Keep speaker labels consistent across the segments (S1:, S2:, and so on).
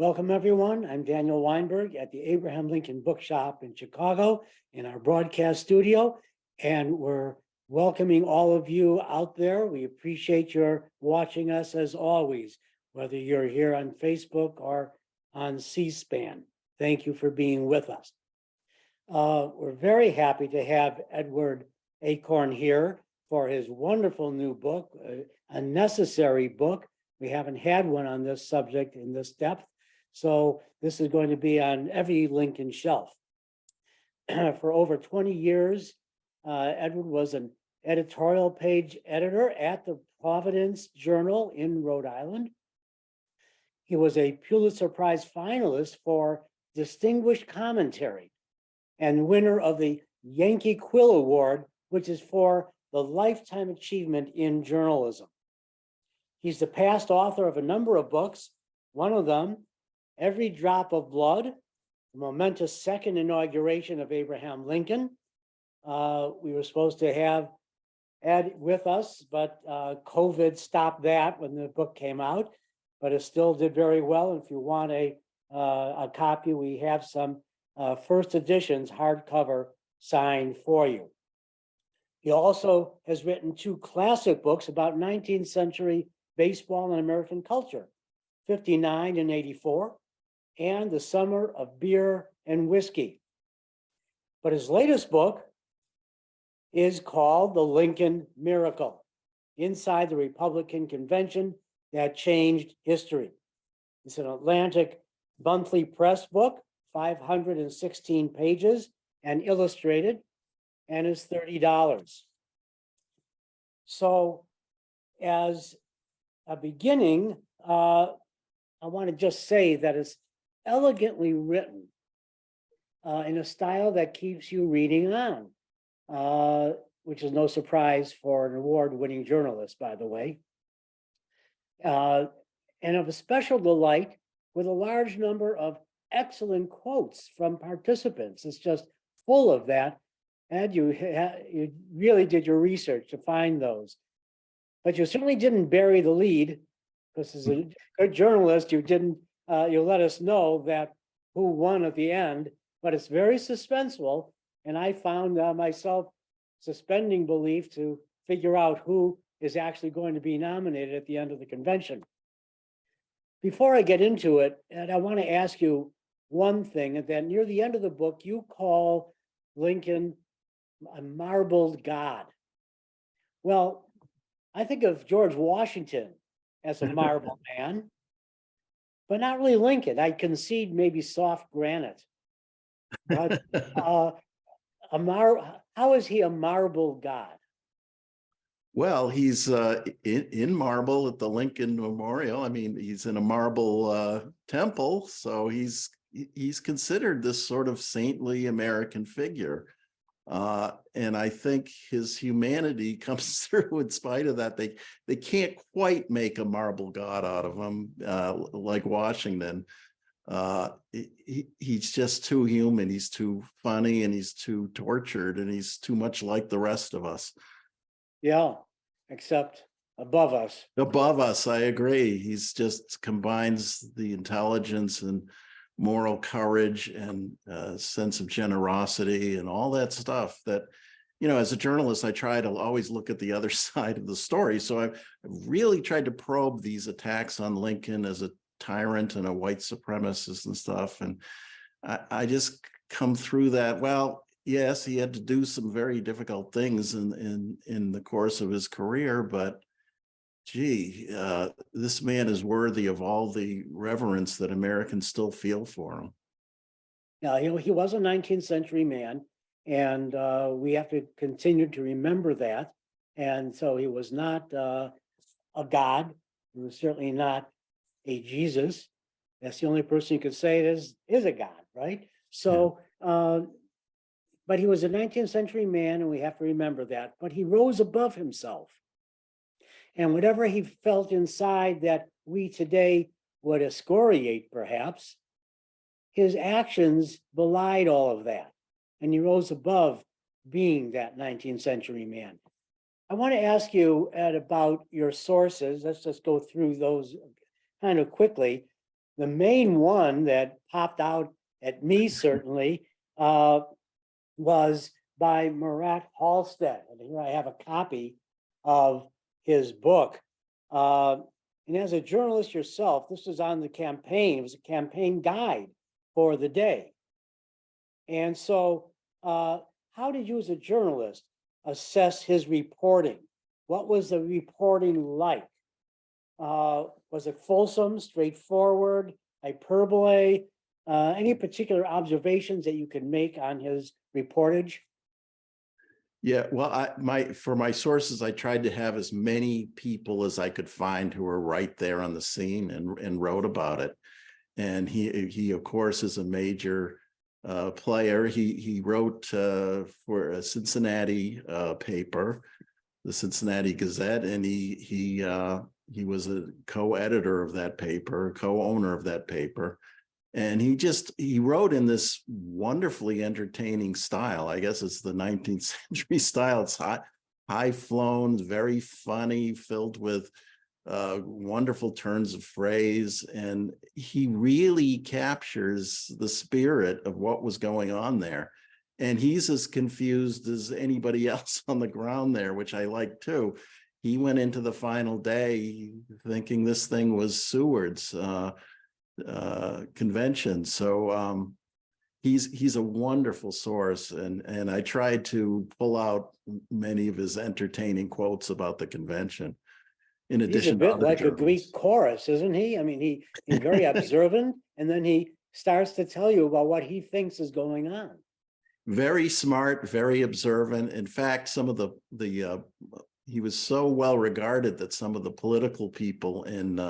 S1: Welcome, everyone. I'm Daniel Weinberg at the Abraham Lincoln Bookshop in Chicago in our broadcast studio, and we're welcoming all of you out there. We appreciate your watching us as always, whether you're here on Facebook or on C-SPAN. Thank you for being with us. We're very happy to have Edward Achorn here for his wonderful new book, a necessary book. We haven't had one on this subject in this depth. So this is going to be on every Lincoln shelf. For over 20 years, Edward was an editorial page editor at the Providence Journal in Rhode Island. He was a Pulitzer Prize finalist for Distinguished Commentary and winner of the Yankee Quill Award, which is for the Lifetime Achievement in Journalism. He's the past author of a number of books, one of them, Every Drop of Blood, the momentous second inauguration of Abraham Lincoln. We were supposed to have Ed with us, but COVID stopped that when the book came out, but it still did very well. If you want a copy, we have some first editions, hardcover signed for you. He also has written two classic books about 19th century baseball and American culture, 59 and 84, and The Summer of Beer and Whiskey. But his latest book is called The Lincoln Miracle, Inside the Republican Convention That Changed History. It's an Atlantic monthly press book, 516 pages and illustrated, and is $30. So as a beginning, I want to just say that it's elegantly written in a style that keeps you reading on, which is no surprise for an award-winning journalist, by the way. And of a special delight with a large number of excellent quotes from participants. It's just full of that. And you really did your research to find those. But you certainly didn't bury the lead, because as a good journalist, you let us know that who won at the end, but it's very suspenseful. And I found myself suspending belief to figure out who is actually going to be nominated at the end of the convention. Before I get into it, and I want to ask you one thing, and then near the end of the book, you call Lincoln a marbled god. Well, I think of George Washington as a marble man, but not really Lincoln. I concede maybe soft granite. But how is he a marble god?
S2: Well, he's in marble at the Lincoln Memorial. I mean, he's in a marble temple, so he's considered this sort of saintly American figure. And I think his humanity comes through in spite of that. They can't quite make a marble god out of him like Washington. He's just too human. He's too funny, and he's too tortured, and he's too much like the rest of us.
S1: Yeah, except above us.
S2: Above us, I agree. He's just combines the intelligence and moral courage and sense of generosity and all that stuff that, as a journalist, I try to always look at the other side of the story. So I've really tried to probe these attacks on Lincoln as a tyrant and a white supremacist and stuff. And I just come through that. Well, yes, he had to do some very difficult things in the course of his career, but gee, this man is worthy of all the reverence that Americans still feel for him.
S1: Yeah, he was a 19th century man, and we have to continue to remember that. And so he was not a god. He was certainly not a Jesus. That's the only person you could say is a god, right? So, but he was a 19th century man, and we have to remember that. But he rose above himself. And whatever he felt inside that we today would excoriate, perhaps, his actions belied all of that. And he rose above being that 19th century man. I want to ask you, Ed, about your sources. Let's just go through those kind of quickly. The main one that popped out at me certainly was by Murat Halstead. And here I have a copy of his book. And as a journalist yourself, this was on the campaign. It was a campaign guide for the day. And so how did you as a journalist assess his reporting? What was the reporting like? Was it fulsome, straightforward, hyperbole? Any particular observations that you could make on his reportage?
S2: Yeah, well, for my sources, I tried to have as many people as I could find who were right there on the scene and wrote about it. And he of course is a major player. He wrote for a Cincinnati paper, the Cincinnati Gazette, and he was a co-editor of that paper, co-owner of that paper. And he wrote in this wonderfully entertaining style. I guess it's the 19th century style. It's high flown, very funny, filled with wonderful turns of phrase. And he really captures the spirit of what was going on there. And he's as confused as anybody else on the ground there, which I like too. He went into the final day thinking this thing was Seward's convention. So he's a wonderful source, and I tried to pull out many of his entertaining quotes about the convention. In
S1: He's a
S2: addition to
S1: bit
S2: other
S1: like a Greek
S2: journalists.
S1: chorus, isn't he? I mean, he's very observant, and then he starts to tell you about what he thinks is going on.
S2: Very smart, very observant. In fact, some of he was so well regarded that some of the political people in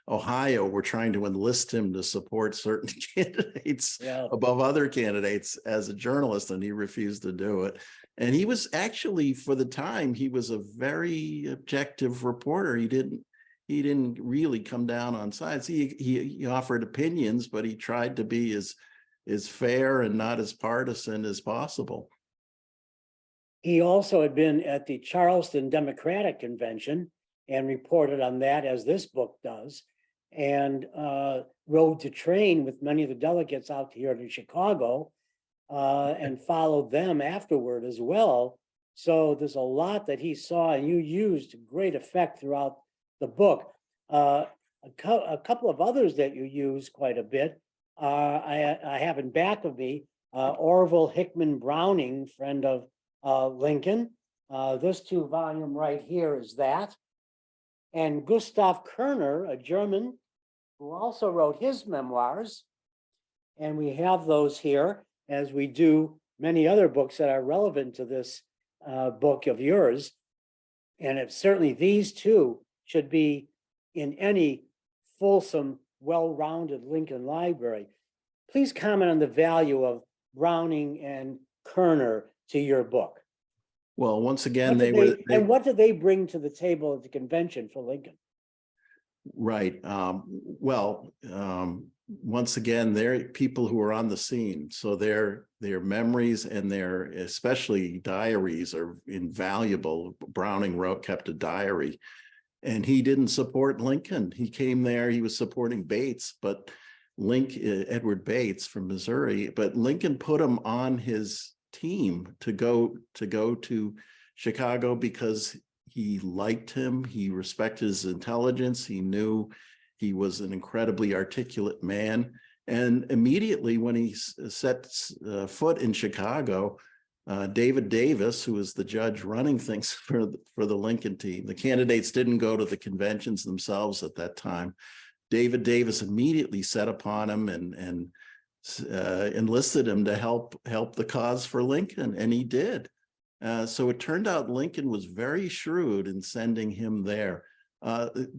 S2: Ohio were trying to enlist him to support certain candidates above other candidates as a journalist, and he refused to do it. And he was actually, for the time, he was a very objective reporter. He didn't really come down on sides. He offered opinions, but he tried to be as fair and not as partisan as possible.
S1: He also had been at the Charleston Democratic Convention and reported on that, as this book does, and rode to train with many of the delegates out here to Chicago and followed them afterward as well. So there's a lot that he saw, and you used to great effect throughout the book. A couple of others that you use quite a bit, I have in back of me, Orville Hickman Browning, friend of Lincoln. This 2-volume right here is that. And Gustav Kerner, a German, who also wrote his memoirs. And we have those here, as we do many other books that are relevant to this book of yours. And if certainly these two should be in any fulsome, well-rounded Lincoln library. Please comment on the value of Browning and Kerner to your book.
S2: Well, once again,
S1: and what did they bring to the table at the convention for Lincoln?
S2: Right. Once again, they're people who are on the scene. So their memories and their especially diaries are invaluable. Browning kept a diary, and he didn't support Lincoln. He came there, he was supporting Bates, but Edward Bates from Missouri, but Lincoln put him on his team to go to Chicago because he liked him, he respected his intelligence, he knew he was an incredibly articulate man. And immediately when he set foot in Chicago, David Davis, who was the judge running things for the Lincoln team, the candidates didn't go to the conventions themselves at that time. David Davis immediately set upon him and enlisted him to help the cause for Lincoln, and he did. So it turned out Lincoln was very shrewd in sending him there.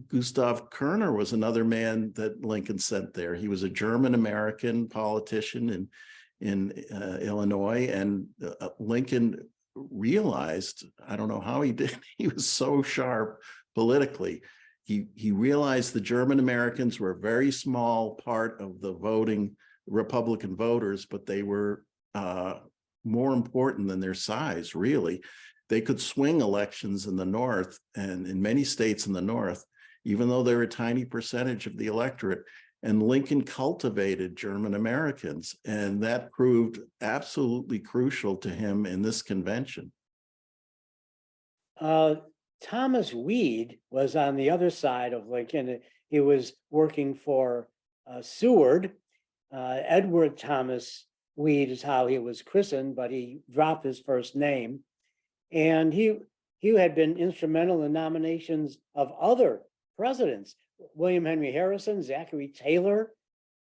S2: Gustav Kerner was another man that Lincoln sent there. He was a German-American politician in Illinois, and Lincoln realized, I don't know how he did, he was so sharp politically. He realized the German Americans were a very small part of the voting Republican voters, but they were more important than their size, really. They could swing elections in the North and in many states in the North, even though they're a tiny percentage of the electorate. And Lincoln cultivated German Americans, and that proved absolutely crucial to him in this convention.
S1: Thomas Weed was on the other side of Lincoln. He was working for Seward. Edward Thomas Weed is how he was christened, but he dropped his first name. And he had been instrumental in nominations of other presidents, William Henry Harrison, Zachary Taylor,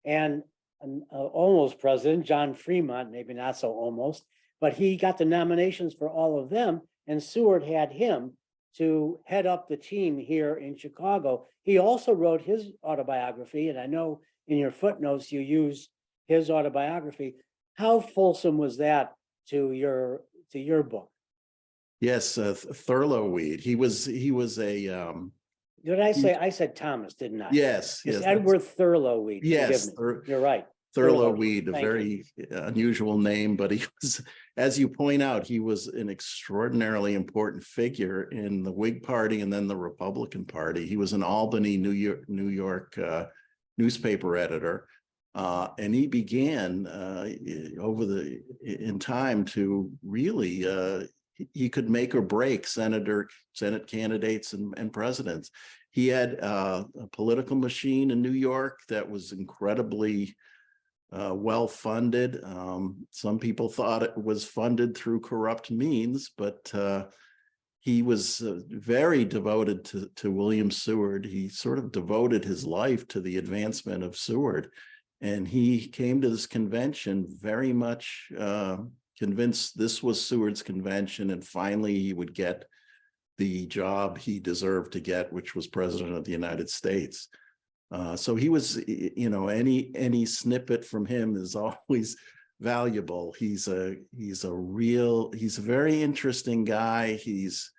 S1: and an almost president, John Fremont, maybe not so almost, but he got the nominations for all of them, and Seward had him to head up the team here in Chicago. He also wrote his autobiography, and I know in your footnotes you use his autobiography. How fulsome was that to your book?
S2: Yes, Thurlow Weed. He was a
S1: Did I say I said Thomas, didn't I?
S2: yes,
S1: It's
S2: yes,
S1: Edward Thurlow Weed.
S2: yes,
S1: Forgive me. You're right.
S2: Thurlow Weed, a
S1: Thank you.
S2: very unusual name, but he was, as you point out, he was an extraordinarily important figure in the Whig Party and then the Republican Party. He was an Albany, New York newspaper editor, and he began in time to really he could make or break Senate candidates and presidents. He had a political machine in New York that was incredibly well funded. Some people thought it was funded through corrupt means, but he was very devoted to William Seward. He sort of devoted his life to the advancement of Seward. And he came to this convention very much convinced this was Seward's convention, and finally he would get the job he deserved to get, which was President of the United States. So he was, any snippet from him is always valuable. He's a very interesting guy. He's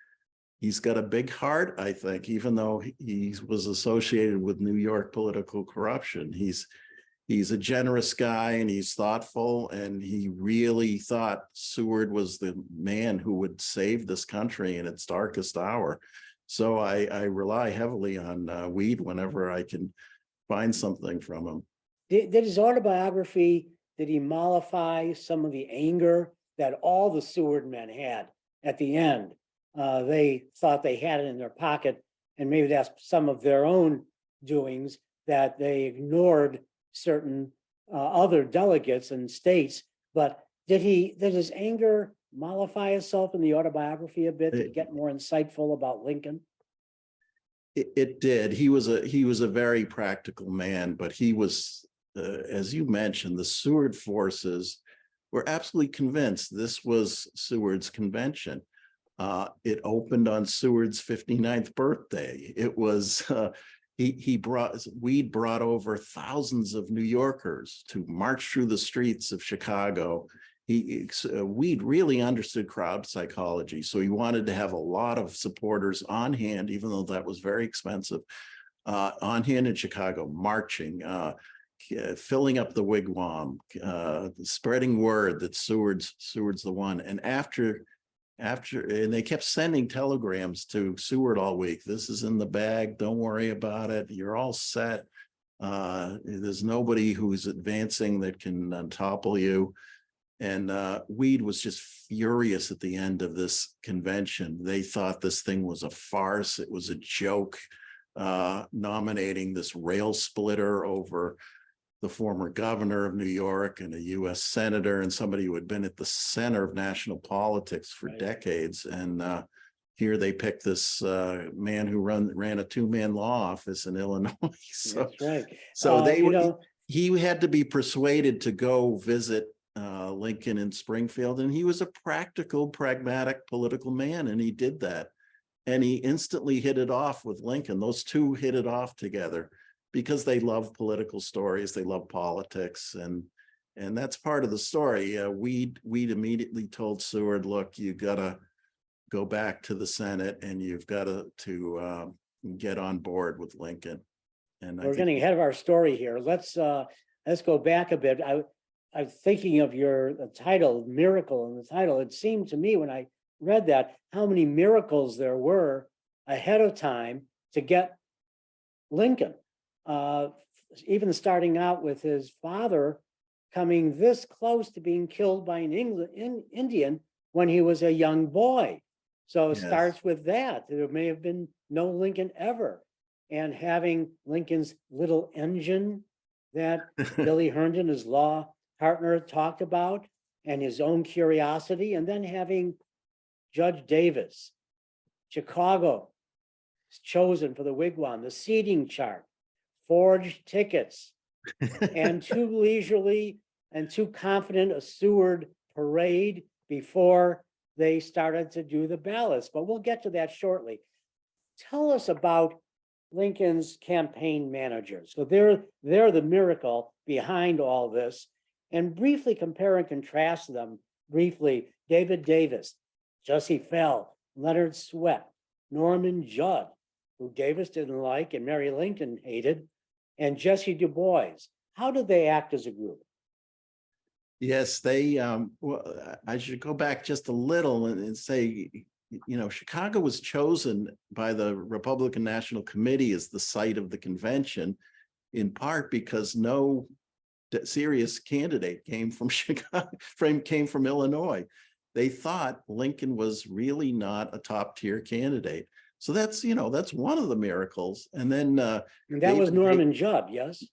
S2: got a big heart, I think, even though he was associated with New York political corruption. He's a generous guy, and he's thoughtful, and he really thought Seward was the man who would save this country in its darkest hour. So I rely heavily on Weed whenever I can find something from him.
S1: Did his autobiography, did he mollify some of the anger that all the Seward men had at the end? They thought they had it in their pocket, and maybe that's some of their own doings, that they ignored certain other delegates and states. But did his anger mollify itself in the autobiography a bit to get more insightful about Lincoln?
S2: It did. He was a very practical man, but he was, as you mentioned, the Seward forces were absolutely convinced this was Seward's convention. It opened on Seward's 59th birthday. It was Weed brought over thousands of New Yorkers to march through the streets of Chicago. Weed really understood crowd psychology, so he wanted to have a lot of supporters on hand, even though that was very expensive, on hand in Chicago, marching, filling up the wigwam, spreading word that Seward's the one. And and they kept sending telegrams to Seward all week. This is in the bag. Don't worry about it. You're all set. There's nobody who's advancing that can topple you. And Weed was just furious at the end of this convention. They thought this thing was a farce. It was a joke, nominating this rail splitter over the former governor of New York and a U.S. senator and somebody who had been at the center of national politics for decades. And here they picked this man who ran a two-man law office in Illinois.
S1: That's right.
S2: So he had to be persuaded to go visit Lincoln in Springfield, and he was a practical, pragmatic political man, and he did that. And he instantly hit it off with Lincoln. Those two hit it off together because they love political stories, they love politics, and that's part of the story. Weed immediately told Seward, look, you gotta go back to the Senate, and you've got to get on board with Lincoln. And
S1: we're getting ahead of our story here. Let's go back a bit. I'm thinking of the title, Miracle, in the title. It seemed to me when I read that, how many miracles there were ahead of time to get Lincoln. even starting out with his father coming this close to being killed by an Indian when he was a young boy. So it
S2: Yes.
S1: starts with that. There may have been no Lincoln ever. And having Lincoln's little engine that Billy Herndon, his law partner, talked about, and his own curiosity, and then having Judge Davis, Chicago, chosen for the wigwam, the seating chart, forged tickets, and too leisurely and too confident a Seward parade before they started to do the ballots. But we'll get to that shortly. Tell us about Lincoln's campaign managers. So they're the miracle behind all this. And briefly compare and contrast them briefly. David Davis, Jesse Fell, Leonard Swett, Norman Judd, who Davis didn't like and Mary Lincoln hated, and Jesse Du Bois. How did they act as a group?
S2: Yes, they, well, I should go back just a little and say, Chicago was chosen by the Republican National Committee as the site of the convention, in part because no serious candidate came from Chicago, came from Illinois. They thought Lincoln was really not a top tier candidate. So that's one of the miracles. And then
S1: and that was Norman Judd, yes?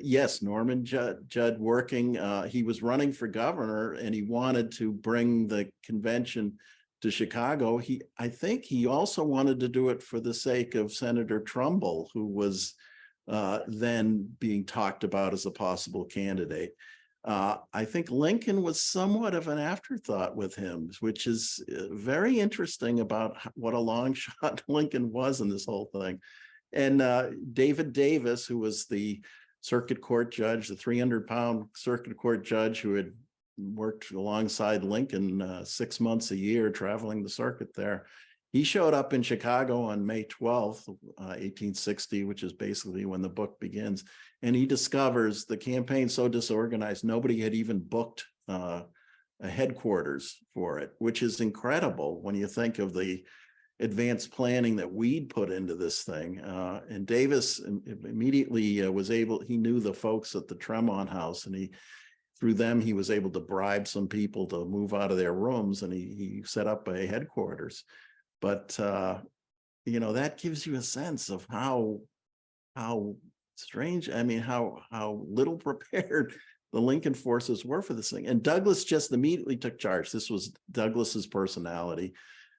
S2: Yes, Norman Judd working. He was running for governor, and he wanted to bring the convention to Chicago. I think he also wanted to do it for the sake of Senator Trumbull, who was then being talked about as a possible candidate. I think Lincoln was somewhat of an afterthought with him, which is very interesting about what a long shot Lincoln was in this whole thing. And David Davis, who was the circuit court judge, the 300-pound circuit court judge who had worked alongside Lincoln 6 months a year traveling the circuit there. He showed up in Chicago on May 12th, 1860, which is basically when the book begins. And he discovers the campaign so disorganized, nobody had even booked a headquarters for it, which is incredible when you think of the advanced planning that we'd put into this thing. And Davis immediately was able, he knew the folks at the Tremont House, and through them, he was able to bribe some people to move out of their rooms, and he set up a headquarters. But, that gives you a sense of how strange, how little prepared the Lincoln forces were for this thing. And Douglas just immediately took charge. This was Douglas's personality.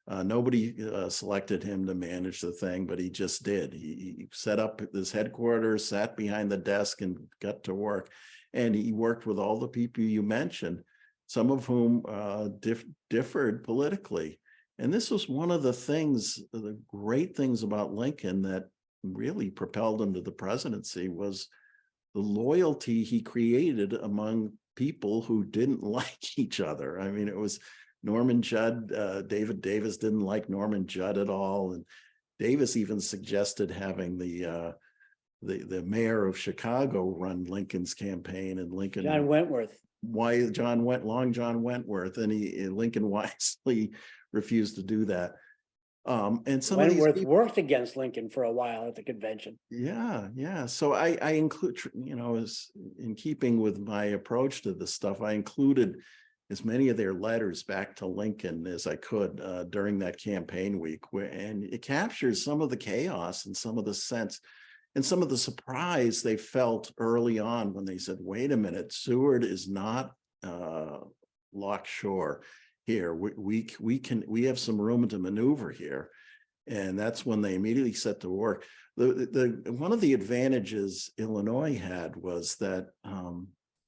S2: Nobody selected him to manage the thing, but he just did. He set up this headquarters, sat behind the desk, and got to work. And he worked with all the people you mentioned, some of whom differed politically. And this was one of the great things about Lincoln that really propelled him to the presidency, was the loyalty he created among people who didn't like each other. I mean, it was Norman Judd, David Davis didn't like Norman Judd at all. And Davis even suggested having the mayor of Chicago run Lincoln's campaign, and Lincoln.
S1: John Wentworth.
S2: Long John Wentworth, and Lincoln wisely refused to do that. And some
S1: Wentworth
S2: of these people
S1: worked against Lincoln for a while at the convention.
S2: Yeah. So I include, as in keeping with my approach to this stuff, I included as many of their letters back to Lincoln as I could during that campaign week, and it captures some of the chaos and some of the sense and some of the surprise they felt early on when they said, wait a minute, Seward is not locked shore here. We have some room to maneuver here. And that's when they immediately set to work. One of the advantages Illinois had was that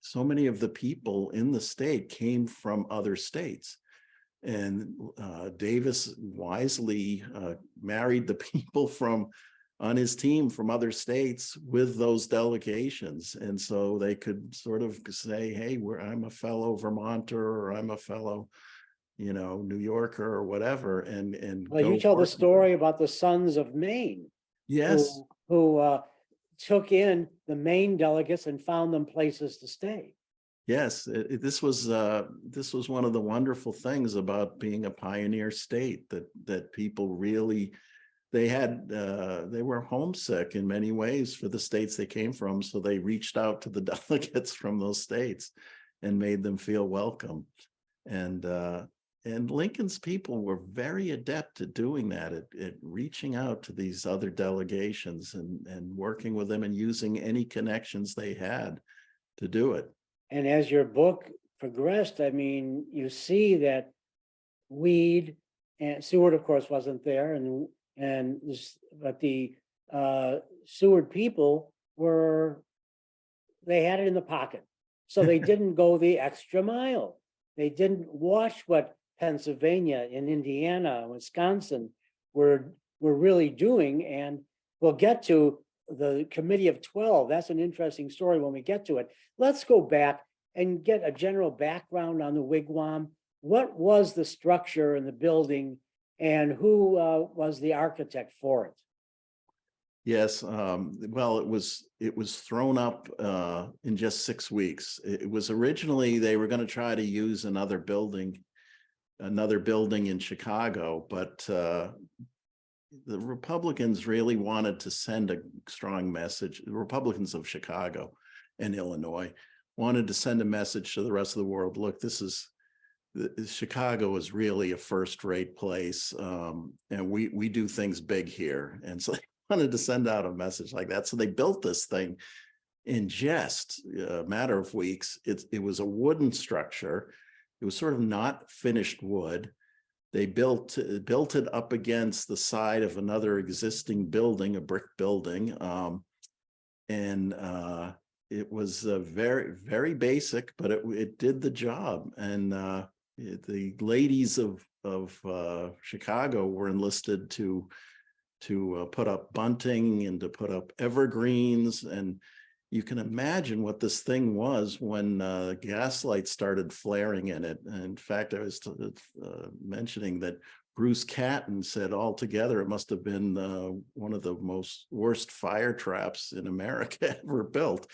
S2: so many of the people in the state came from other states. And Davis wisely married the people on his team from other states with those delegations. And so they could sort of say, hey, I'm a fellow Vermonter, or I'm a fellow, New Yorker or whatever. And
S1: well, you tell the story about the Sons of Maine.
S2: Yes.
S1: Who took in the Maine delegates and found them places to stay.
S2: Yes, this was one of the wonderful things about being a pioneer state, that people really, they were homesick in many ways for the states they came from. So they reached out to the delegates from those states and made them feel welcome. And Lincoln's people were very adept at doing that, at reaching out to these other delegations and working with them and using any connections they had to do it.
S1: And as your book progressed, I mean, you see that Weed and Seward, of course, wasn't there, but the Seward people they had it in the pocket, so they didn't go the extra mile. They didn't watch what Pennsylvania and Indiana and Wisconsin were really doing. And we'll get to the Committee of 12. That's an interesting story when we get to it. Let's go back and get a general background on the wigwam. What was the structure and the building, and who was the architect for it?
S2: Yes, well, it was thrown up in just 6 weeks. It was originally, they were going to try to use another building in Chicago, but the Republicans really wanted to send a strong message. The Republicans of Chicago and Illinois wanted to send a message to the rest of the world. Look, Chicago is really a first-rate place, and we do things big here. And so they wanted to send out a message like that. So they built this thing in just a matter of weeks. It was a wooden structure. It was sort of not finished wood. They built it up against the side of another existing building, a brick building, and it was very, very basic, but it did the job. And the ladies of Chicago were enlisted to put up bunting and to put up evergreens. And you can imagine what this thing was when gas lights started flaring in it. And in fact, I was mentioning that Bruce Catton said altogether it must have been one of the worst fire traps in America ever built.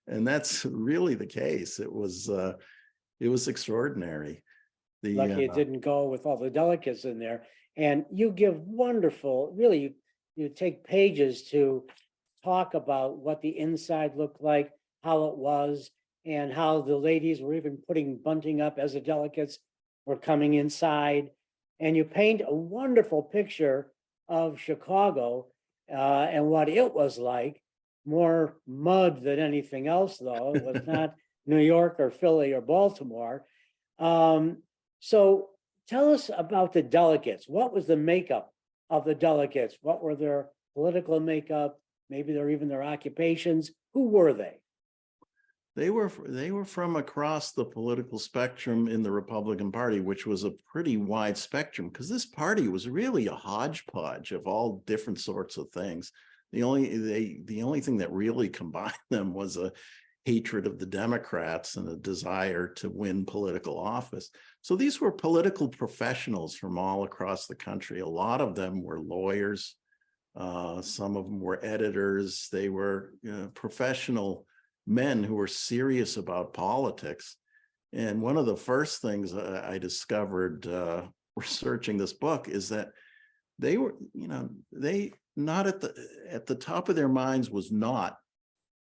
S2: And that's really the case. It was extraordinary.
S1: Lucky it didn't go with all the delegates in there. And you give wonderful, really, you take pages to talk about what the inside looked like, how it was, and how the ladies were even putting bunting up as the delegates were coming inside. And you paint a wonderful picture of Chicago and what it was like. More mud than anything else, though. It was not New York or Philly or Baltimore. So tell us about the delegates. What was the makeup of the delegates? What were their political makeup? Maybe they're even their occupations. Who were they?
S2: They were from across the political spectrum in the Republican Party, which was a pretty wide spectrum, because this party was really a hodgepodge of all different sorts of things. The only thing that really combined them was a hatred of the Democrats and a desire to win political office. So these were political professionals from all across the country. A lot of them were lawyers. Some of them were editors. They were professional men who were serious about politics. And one of the first things I discovered researching this book is that they were, they not at the top of their minds was not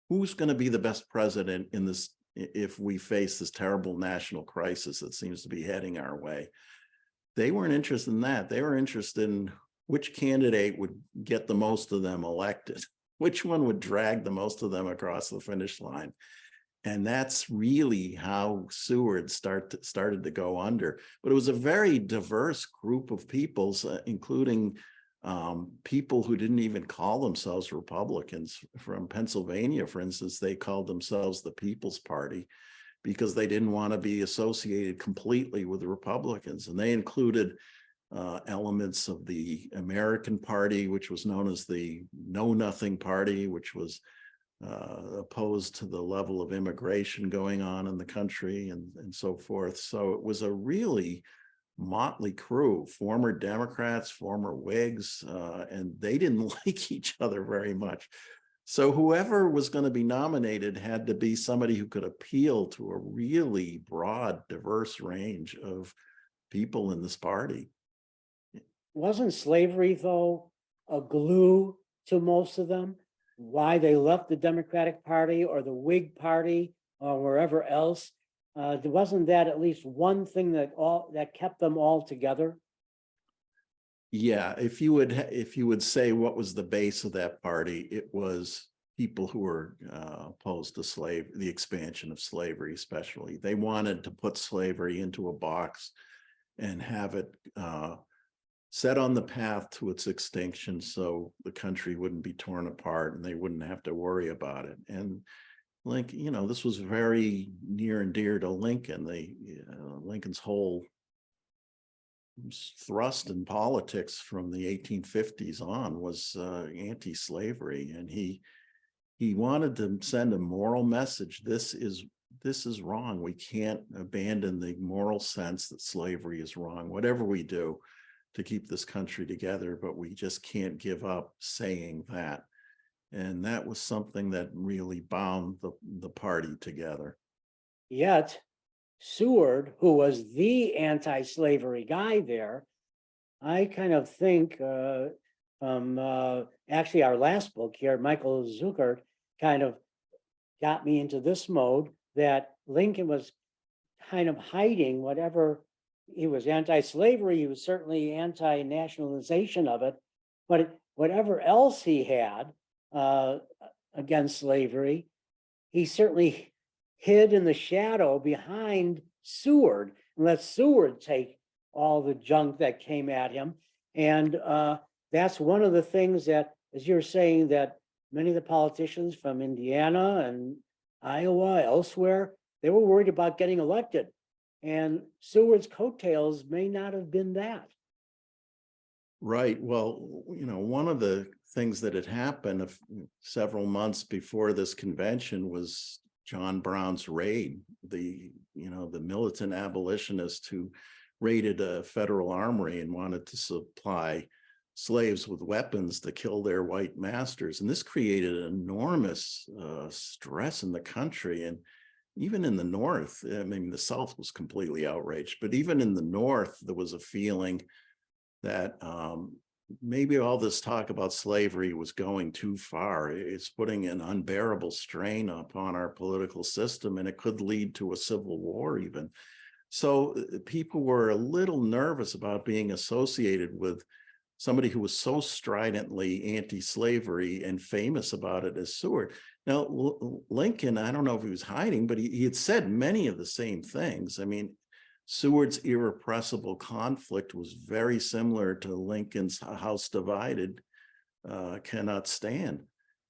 S2: who's going to be the best president in this if we face this terrible national crisis that seems to be heading our way. They weren't interested in that. They were interested in which candidate would get the most of them elected, which one would drag the most of them across the finish line. And that's really how Seward started to go under. But it was a very diverse group of people, including people who didn't even call themselves Republicans. From Pennsylvania, for instance, they called themselves the People's Party because they didn't want to be associated completely with the Republicans. And they included elements of the American Party, which was known as the Know Nothing Party, which was opposed to the level of immigration going on in the country and so forth. So it was a really motley crew, former Democrats, former Whigs, and they didn't like each other very much. So whoever was going to be nominated had to be somebody who could appeal to a really broad, diverse range of people in this party.
S1: Wasn't slavery, though, a glue to most of them, why they left the Democratic Party or the Whig Party or wherever else. Wasn't that at least one thing that kept them all together?
S2: Yeah, if you would say what was the base of that party, it was people who were opposed to the expansion of slavery, especially. They wanted to put slavery into a box and have it set on the path to its extinction, so the country wouldn't be torn apart and they wouldn't have to worry about it. And this was very near and dear to Lincoln. Lincoln's whole thrust in politics from the 1850s on was anti-slavery, and he wanted to send a moral message. This is wrong. We can't abandon the moral sense that slavery is wrong, whatever we do to keep this country together, but we just can't give up saying that. And that was something that really bound the party together.
S1: Yet Seward, who was the anti-slavery guy there, I kind of think actually our last book here, Michael Zuckert, kind of got me into this mode that Lincoln was kind of hiding whatever. He was anti-slavery, he was certainly anti-nationalization of it, but whatever else he had against slavery, he certainly hid in the shadow behind Seward and let Seward take all the junk that came at him. And that's one of the things that, as you're saying, that many of the politicians from Indiana and Iowa, elsewhere, they were worried about getting elected. And Seward's coattails may not have been that.
S2: Right. Well, one of the things that had happened several months before this convention was John Brown's raid, the militant abolitionist who raided a federal armory and wanted to supply slaves with weapons to kill their white masters. And this created enormous stress in the country. And even in the North, I mean, the South was completely outraged, but even in the North, there was a feeling that maybe all this talk about slavery was going too far. It's putting an unbearable strain upon our political system, and it could lead to a civil war even. So people were a little nervous about being associated with somebody who was so stridently anti-slavery and famous about it as Seward. Now, Lincoln, I don't know if he was hiding, but he had said many of the same things. I mean, Seward's irrepressible conflict was very similar to Lincoln's house divided, cannot stand.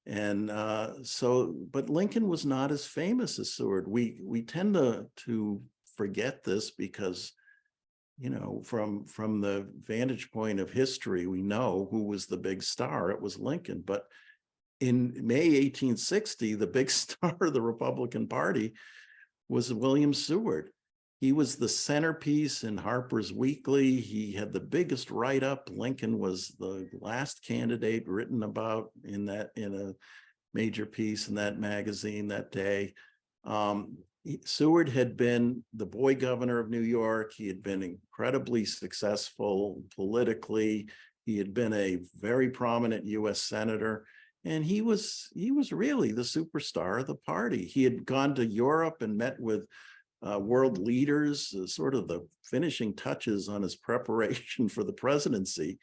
S2: And but Lincoln was not as famous as Seward. We tend to forget this because, from the vantage point of history, we know who was the big star. It was Lincoln. But in May 1860, the big star of the Republican Party was William Seward. He was the centerpiece in Harper's Weekly. He had the biggest write-up. Lincoln was the last candidate written about in a major piece in that magazine that day. Seward had been the boy governor of New York. He had been incredibly successful politically. He had been a very prominent U.S. senator, and he was really the superstar of the party. He had gone to Europe and met with world leaders, sort of the finishing touches on his preparation for the presidency.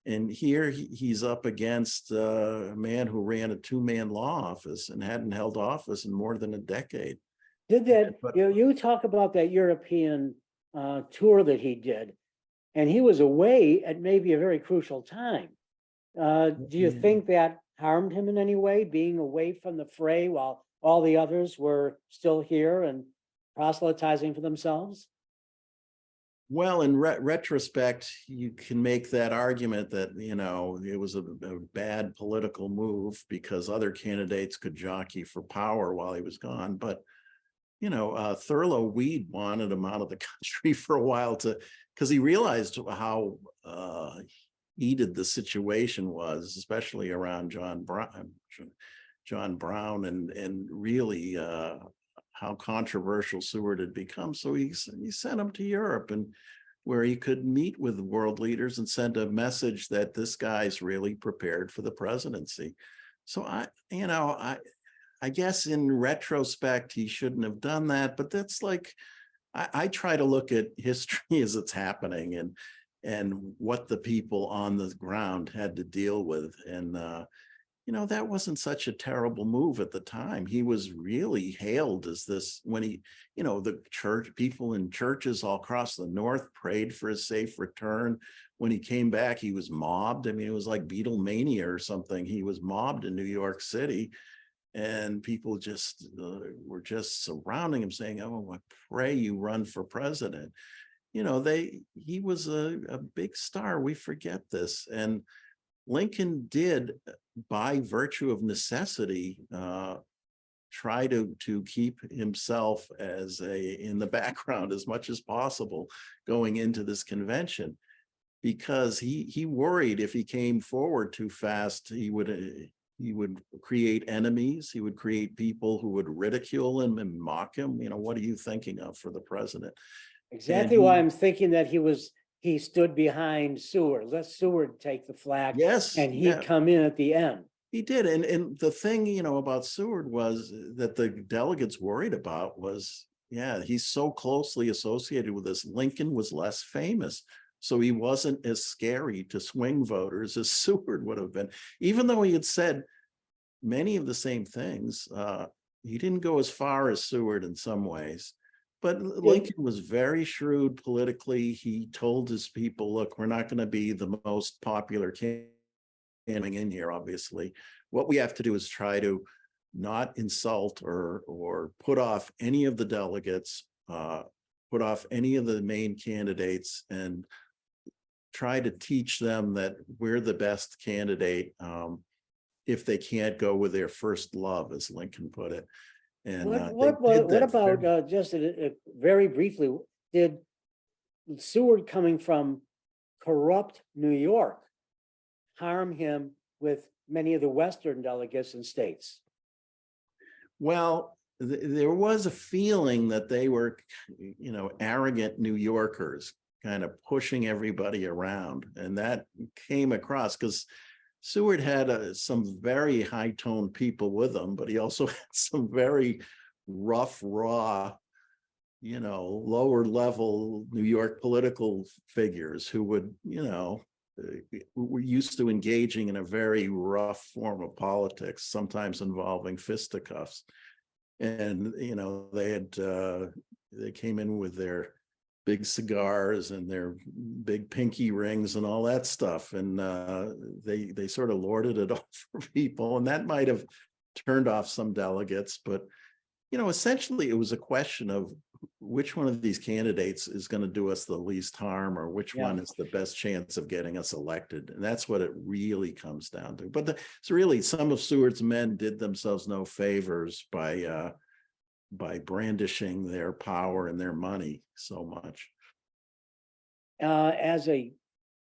S2: And here he's up against a man who ran a two-man law office and hadn't held office in more than a decade.
S1: You talk about that European tour that he did, and he was away at maybe a very crucial time. Do you think that harmed him in any way, being away from the fray while all the others were still here and proselytizing for themselves?
S2: Well, in retrospect, you can make that argument that, it was a bad political move because other candidates could jockey for power while he was gone. But, Thurlow Weed wanted him out of the country for a while because he realized how heated the situation was, especially around John Brown and really how controversial Seward had become. So he sent him to Europe. And where he could meet with world leaders and send a message that this guy's really prepared for the presidency. So I guess in retrospect, he shouldn't have done that, but that's like, I try to look at history as it's happening and what the people on the ground had to deal with. And, that wasn't such a terrible move at the time. He was really hailed as this when he, the church people in churches all across the North prayed for his safe return. When he came back, he was mobbed. I mean, it was like Beatlemania or something. He was mobbed in New York City. And people just were just surrounding him saying, oh, I pray you run for president. He was a big star. We forget this. And Lincoln did, by virtue of necessity, try to keep himself in the background as much as possible going into this convention, because he worried if he came forward too fast, he would create enemies. He would create people who would ridicule him and mock him. What are you thinking of for the president?
S1: Exactly why I'm thinking that he stood behind Seward. Let Seward take the flag.
S2: Yes.
S1: And he'd come in at the end.
S2: He did. And the thing, about Seward was that the delegates worried about was, he's so closely associated with this. Lincoln was less famous, so he wasn't as scary to swing voters as Seward would have been. Even though he had said many of the same things, he didn't go as far as Seward in some ways. But Lincoln was very shrewd politically. He told his people, look, we're not going to be the most popular candidate in here, obviously. What we have to do is try to not insult or put off any of the delegates, put off any of the main candidates, and try to teach them that we're the best candidate if they can't go with their first love, as Lincoln put it. And
S1: what about just very briefly, did Seward coming from corrupt New York harm him with many of the Western delegates and states?
S2: Well, there was a feeling that they were, arrogant New Yorkers kind of pushing everybody around. And that came across because Seward had some very high-toned people with him, but he also had some very rough, raw, lower level New York political figures who would, were used to engaging in a very rough form of politics, sometimes involving fisticuffs. And, they came in with their big cigars and their big pinky rings and all that stuff. And they sort of lorded it over people. And that might have turned off some delegates. But, essentially, it was a question of which one of these candidates is going to do us the least harm, or which one is the best chance of getting us elected. And that's what it really comes down to. But it's really, some of Seward's men did themselves no favors by brandishing their power and their money so much.
S1: As a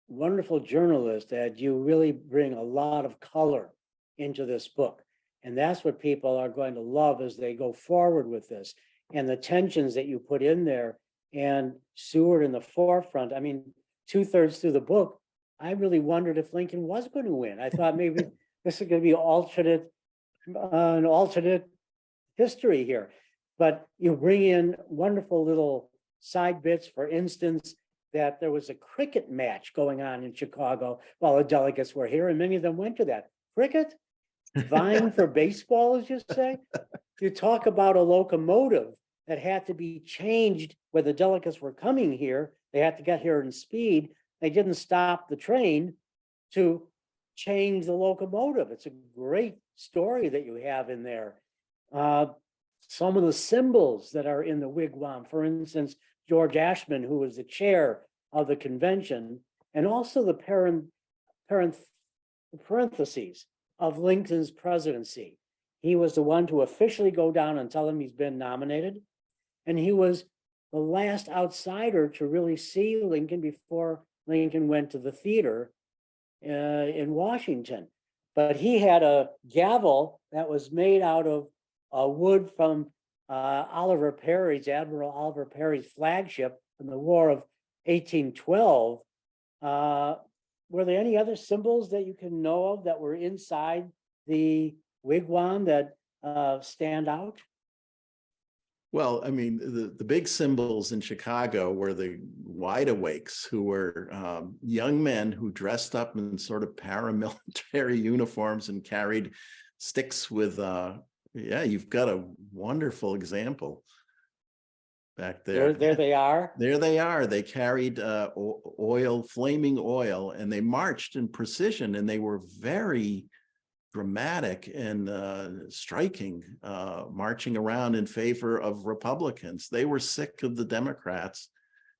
S1: wonderful journalist, Ed, you really bring a lot of color into this book. And that's what people are going to love as they go forward with this. And the tensions that you put in there, and Seward in the forefront. I mean, 2/3 through the book, I really wondered if Lincoln was going to win. I thought maybe this is going to be an alternate history here. But you bring in wonderful little side bits. For instance, that there was a cricket match going on in Chicago while the delegates were here, and many of them went to that. Cricket? Vying for baseball, as you say? You talk about a locomotive that had to be changed when the delegates were coming here. They had to get here in speed. They didn't stop the train to change the locomotive. It's a great story that you have in there. Some of the symbols that are in the wigwam, for instance, George Ashmun, who was the chair of the convention, and also the parentheses of Lincoln's presidency. He was the one to officially go down and tell him he's been nominated. And he was the last outsider to really see Lincoln before Lincoln went to the theater in Washington. But he had a gavel that was made out of wood from Admiral Oliver Perry's flagship in the War of 1812. Were there any other symbols that you can know of that were inside the wigwam that stand out?
S2: Well, I mean, the big symbols in Chicago were the wide awakes, who were young men who dressed up in sort of paramilitary uniforms and carried sticks with, yeah, you've got a wonderful example back there.
S1: There they are.
S2: There they are. They carried oil, flaming oil, and they marched in precision, and they were very dramatic and striking, marching around in favor of Republicans. They were sick of the Democrats.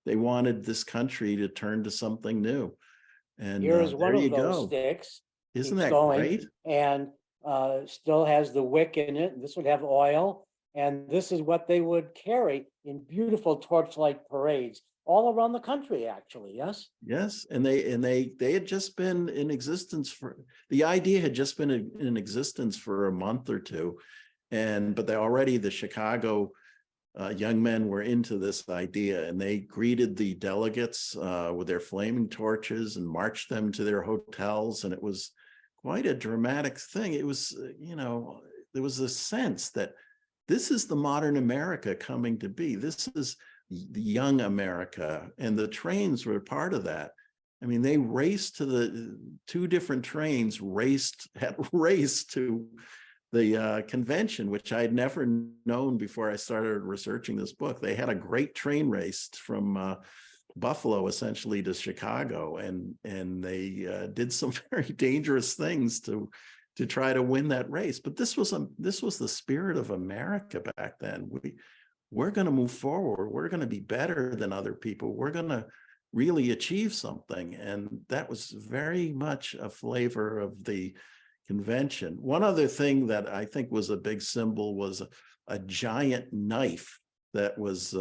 S2: They wanted this country to turn to something new. And
S1: Here is one
S2: there you
S1: of those
S2: go.
S1: sticks.
S2: Isn't
S1: Keeps
S2: that
S1: going,
S2: great?
S1: and still has the wick in it. And this would have oil. And this is what they would carry in beautiful torchlight parades all around the country, actually. Yes.
S2: Yes, and they had just been in existence for, the idea had just been in existence for a month or two, but the Chicago young men were into this idea, and they greeted the delegates with their flaming torches and marched them to their hotels, and it was quite a dramatic thing. It was, there was a sense that this is the modern America coming to be. This is the young America, and the trains were part of that. I mean, they raced to the two different trains, had raced to the convention, which I had never known before I started researching this book. They had a great train race from Buffalo essentially to Chicago, and they did some very dangerous things to try to win that race. But this was the spirit of America back then. We're going to move forward. We're going to be better than other people. We're going to really achieve something. And that was very much a flavor of the convention. One other thing that I think was a big symbol was a giant knife that was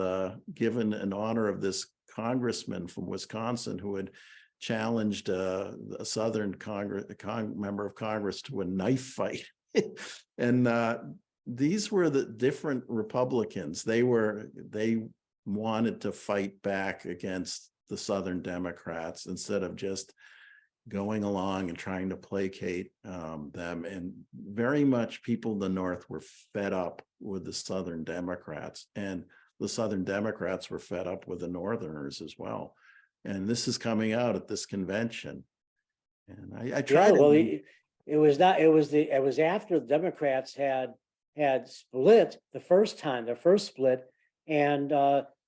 S2: given in honor of this congressman from Wisconsin who had challenged a Southern member of Congress to a knife fight. And these were the different Republicans. They wanted to fight back against the Southern Democrats instead of just going along and trying to placate them. And very much people in the North were fed up with the Southern Democrats, and the Southern Democrats were fed up with the Northerners as well. And this is coming out at this convention. And I tried.
S1: Yeah, well, it was after the Democrats had split the first time, their first split. And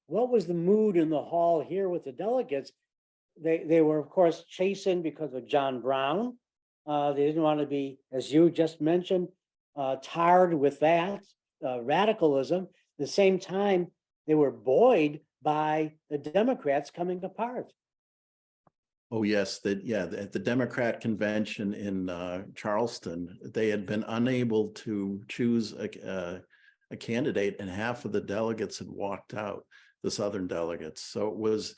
S1: what was the mood in the hall here with the delegates? They were, of course, chastened because of John Brown. They didn't want to be, as you just mentioned, tarred with that radicalism. At the same time, they were buoyed by the Democrats coming apart.
S2: Oh, yes. At the Democrat convention in Charleston, they had been unable to choose a candidate, and half of the delegates had walked out, the Southern delegates. So it was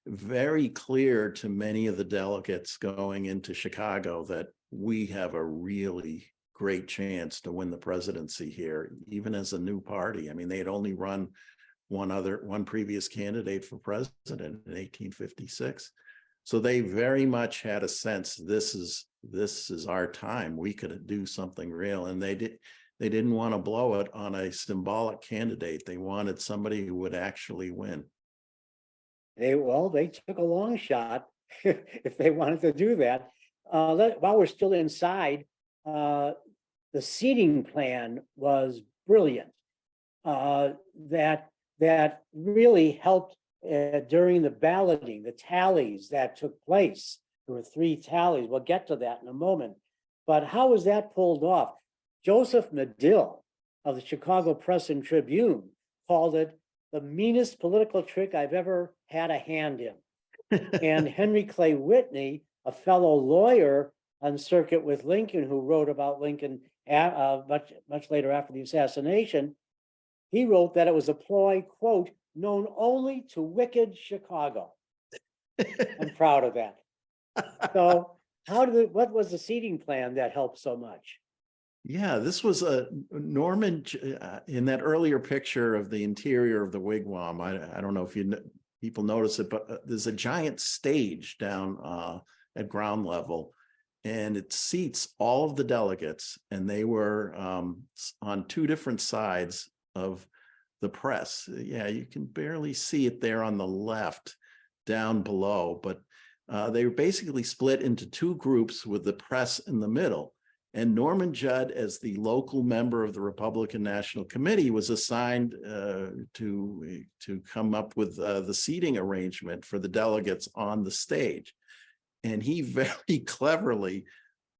S2: very clear to many of the delegates going into Chicago that we have a really great chance to win the presidency here, even as a new party. I mean, they had only run one previous candidate for president in 1856. So they very much had a sense this is our time. We could do something real, and they didn't want to blow it on a symbolic candidate. They wanted somebody who would actually win. They
S1: took a long shot if they wanted to do that. While we're still inside, the seating plan was brilliant. That really helped during the balloting, the tallies that took place. There were 3 tallies. We'll get to that in a moment. But how was that pulled off? Joseph Medill of the Chicago Press and Tribune called it the meanest political trick I've ever had a hand in. And Henry Clay Whitney, a fellow lawyer on circuit with Lincoln, who wrote about Lincoln much later after the assassination, he wrote that it was a ploy, quote, known only to wicked Chicago. I'm proud of that. So what was the seating plan that helped so much?
S2: Yeah, this was Norman in that earlier picture of the interior of the wigwam. I don't know if you people notice it, but there's a giant stage down at ground level, and it seats all of the delegates, and they were on two different sides of the press. Yeah, you can barely see it there on the left down below, but they were basically split into two groups with the press in the middle. And Norman Judd, as the local member of the Republican National Committee, was assigned to come up with the seating arrangement for the delegates on the stage. And he very cleverly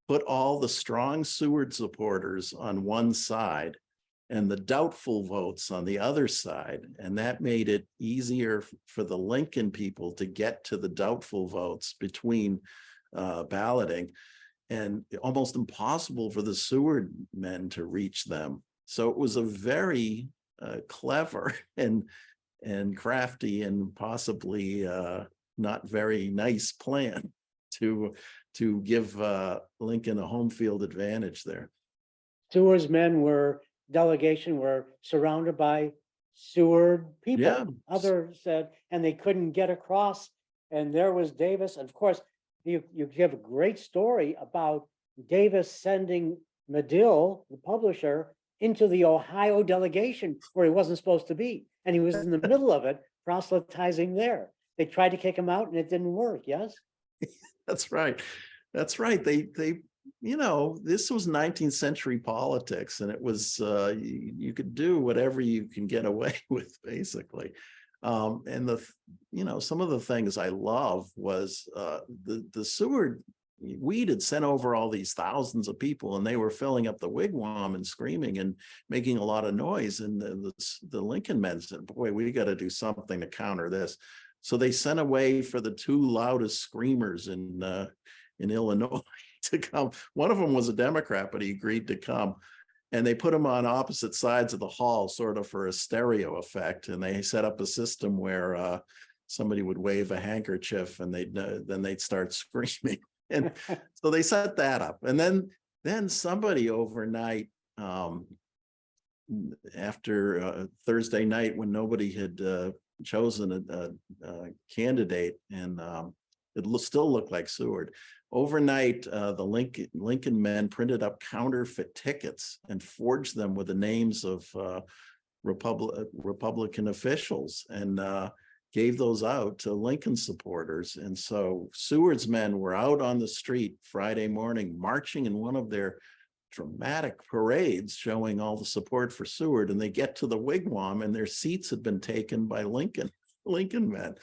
S2: put all the strong Seward supporters on one side and the doubtful votes on the other side. And that made it easier for the Lincoln people to get to the doubtful votes between balloting, and almost impossible for the Seward men to reach them. So it was a very clever and crafty and possibly not very nice plan to give Lincoln a home field advantage there.
S1: Seward's delegation were surrounded by Seward people.
S2: Yeah.
S1: Others said, and they couldn't get across. And there was Davis. And of course, you give a great story about Davis sending Medill, the publisher, into the Ohio delegation where he wasn't supposed to be. And he was in the middle of it, proselytizing there. They tried to kick him out and it didn't work. Yes.
S2: That's right. That's right. They this was 19th century politics, and it was you could do whatever you can get away with, basically. And some of the things I love was the Seward. Weed had sent over all these thousands of people, and they were filling up the wigwam and screaming and making a lot of noise. And the Lincoln men said, "Boy, we got to do something to counter this." So they sent away for the two loudest screamers in Illinois to come. One of them was a Democrat, but he agreed to come. And they put him on opposite sides of the hall, sort of for a stereo effect. And they set up a system where somebody would wave a handkerchief, and then they'd start screaming. And so they set that up. And then somebody overnight, after Thursday night, when nobody had chosen a candidate, and it still looked like Seward. Overnight, the Lincoln men printed up counterfeit tickets and forged them with the names of Republican officials, and gave those out to Lincoln supporters. And so Seward's men were out on the street Friday morning, marching in one of their dramatic parades showing all the support for Seward, and they get to the wigwam and their seats had been taken by Lincoln men.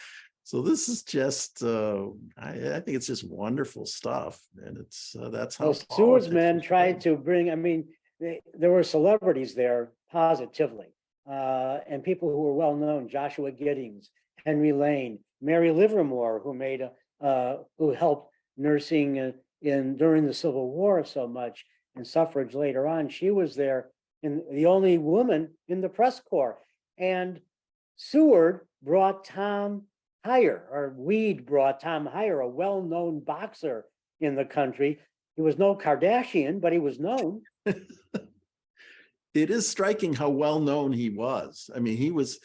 S2: So this is just I think it's just wonderful stuff, and it's that's how
S1: Seward's men tried to bring, there were celebrities there positively, and people who were well known: Joshua Giddings, Henry Lane, Mary Livermore, who helped nursing during the Civil War so much, and suffrage later on. She was there, and the only woman in the press corps. And Seward brought Tom Heyer, or Weed brought Tom Heyer, a well-known boxer in the country. He was no Kardashian, but he was known.
S2: It is striking how well known he was. He was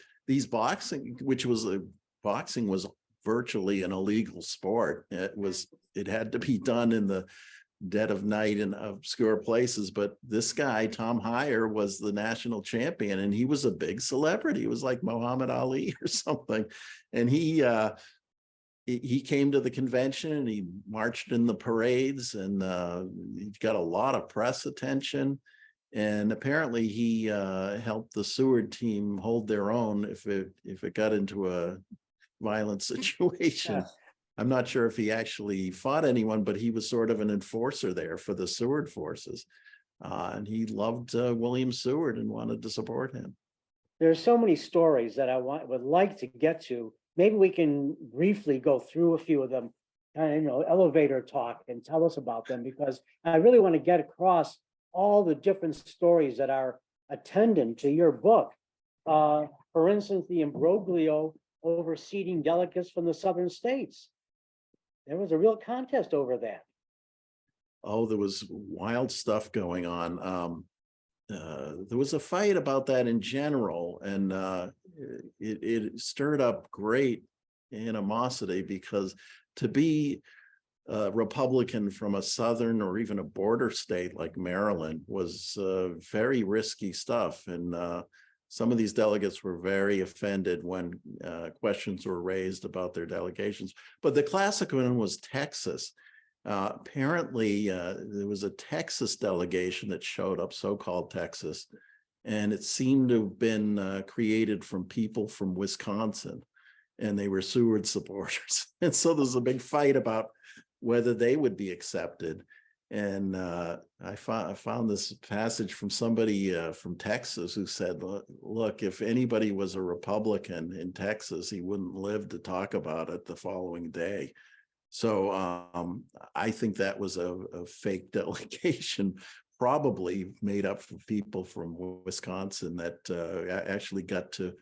S2: boxing was virtually an illegal sport. It had to be done in the dead of night in obscure places, but this guy, Tom Heyer, was the national champion, and he was a big celebrity. He was like Muhammad Ali or something. And he came to the convention, and he marched in the parades, and he got a lot of press attention. And apparently he helped the Seward team hold their own if it got into a violent situation. Yeah. I'm not sure if he actually fought anyone, but he was sort of an enforcer there for the Seward forces. And he loved William Seward and wanted to support him.
S1: There's so many stories that I would like to get to. Maybe we can briefly go through a few of them, elevator talk, and tell us about them, because I really want to get across all the different stories that are attendant to your book. For instance, the imbroglio over seating delegates from the southern states. There was a real contest over that.
S2: Oh, there was wild stuff going on. There was a fight about that in general, and it stirred up great animosity, because to be a Republican from a southern or even a border state like Maryland was very risky stuff. And some of these delegates were very offended when questions were raised about their delegations. But the classic one was Texas. Apparently, there was a Texas delegation that showed up, so-called Texas, and it seemed to have been created from people from Wisconsin, and they were Seward supporters. And so there's a big fight about whether they would be accepted. And I found this passage from somebody from Texas who said, look, if anybody was a Republican in Texas, he wouldn't live to talk about it the following day. So I think that was a fake delegation, probably made up of people from Wisconsin that actually got to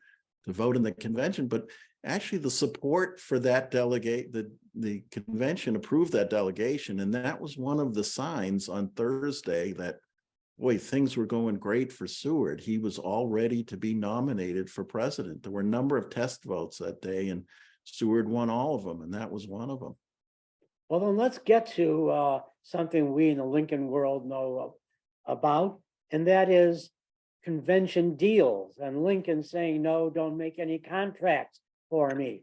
S2: vote in the convention. But actually the support for that delegate, the convention approved that delegation. And that was one of the signs on Thursday that, boy, things were going great for Seward. He was all ready to be nominated for president. There were a number of test votes that day, and Seward won all of them, and that was one of them.
S1: Well, then let's get to something we in the Lincoln world know about, and that is convention deals and Lincoln saying, no, don't make any contracts for me.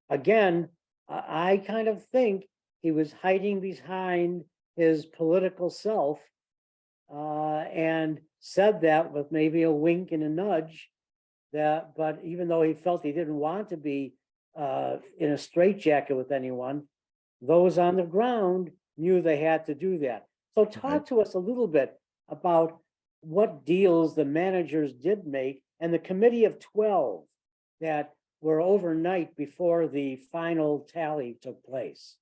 S1: Again, I kind of think he was hiding behind his political self and said that with maybe a wink and a nudge, that, but even though he felt he didn't want to be in a straitjacket with anyone, those on the ground knew they had to do that. So talk to us a little bit about what deals the managers did make and the committee of 12 that were overnight before the final tally took place.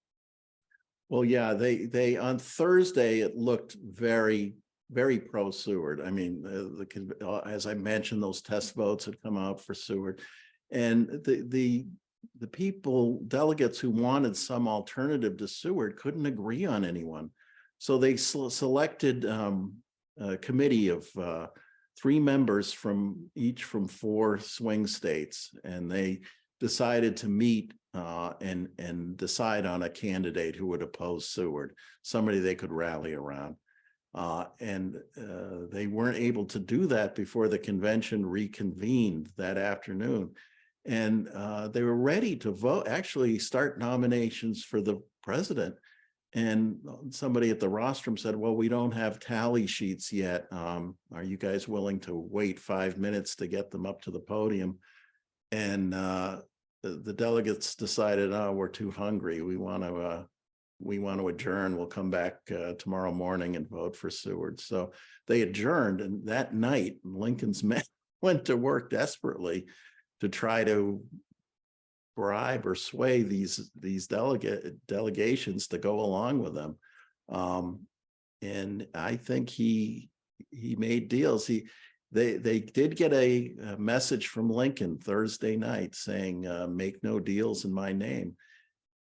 S2: Well, yeah, they on Thursday, it looked very, very pro Seward. I mean, as I mentioned, those test votes had come out for Seward, and the people, delegates who wanted some alternative to Seward couldn't agree on anyone. So they selected a committee of 3 members from each from 4 swing states, and they decided to meet and decide on a candidate who would oppose Seward, somebody they could rally around. And they weren't able to do that before the convention reconvened that afternoon. And they were ready to vote, actually start nominations for the president. And somebody at the rostrum said, well, we don't have tally sheets yet. Are you guys willing to wait 5 minutes to get them up to the podium? And the delegates decided, oh, we're too hungry. We want to adjourn. We'll come back tomorrow morning and vote for Seward. So they adjourned. And that night, Lincoln's men went to work desperately to try to bribe or sway these delegations to go along with them. And I think he made deals. They did get a message from Lincoln Thursday night saying, make no deals in my name.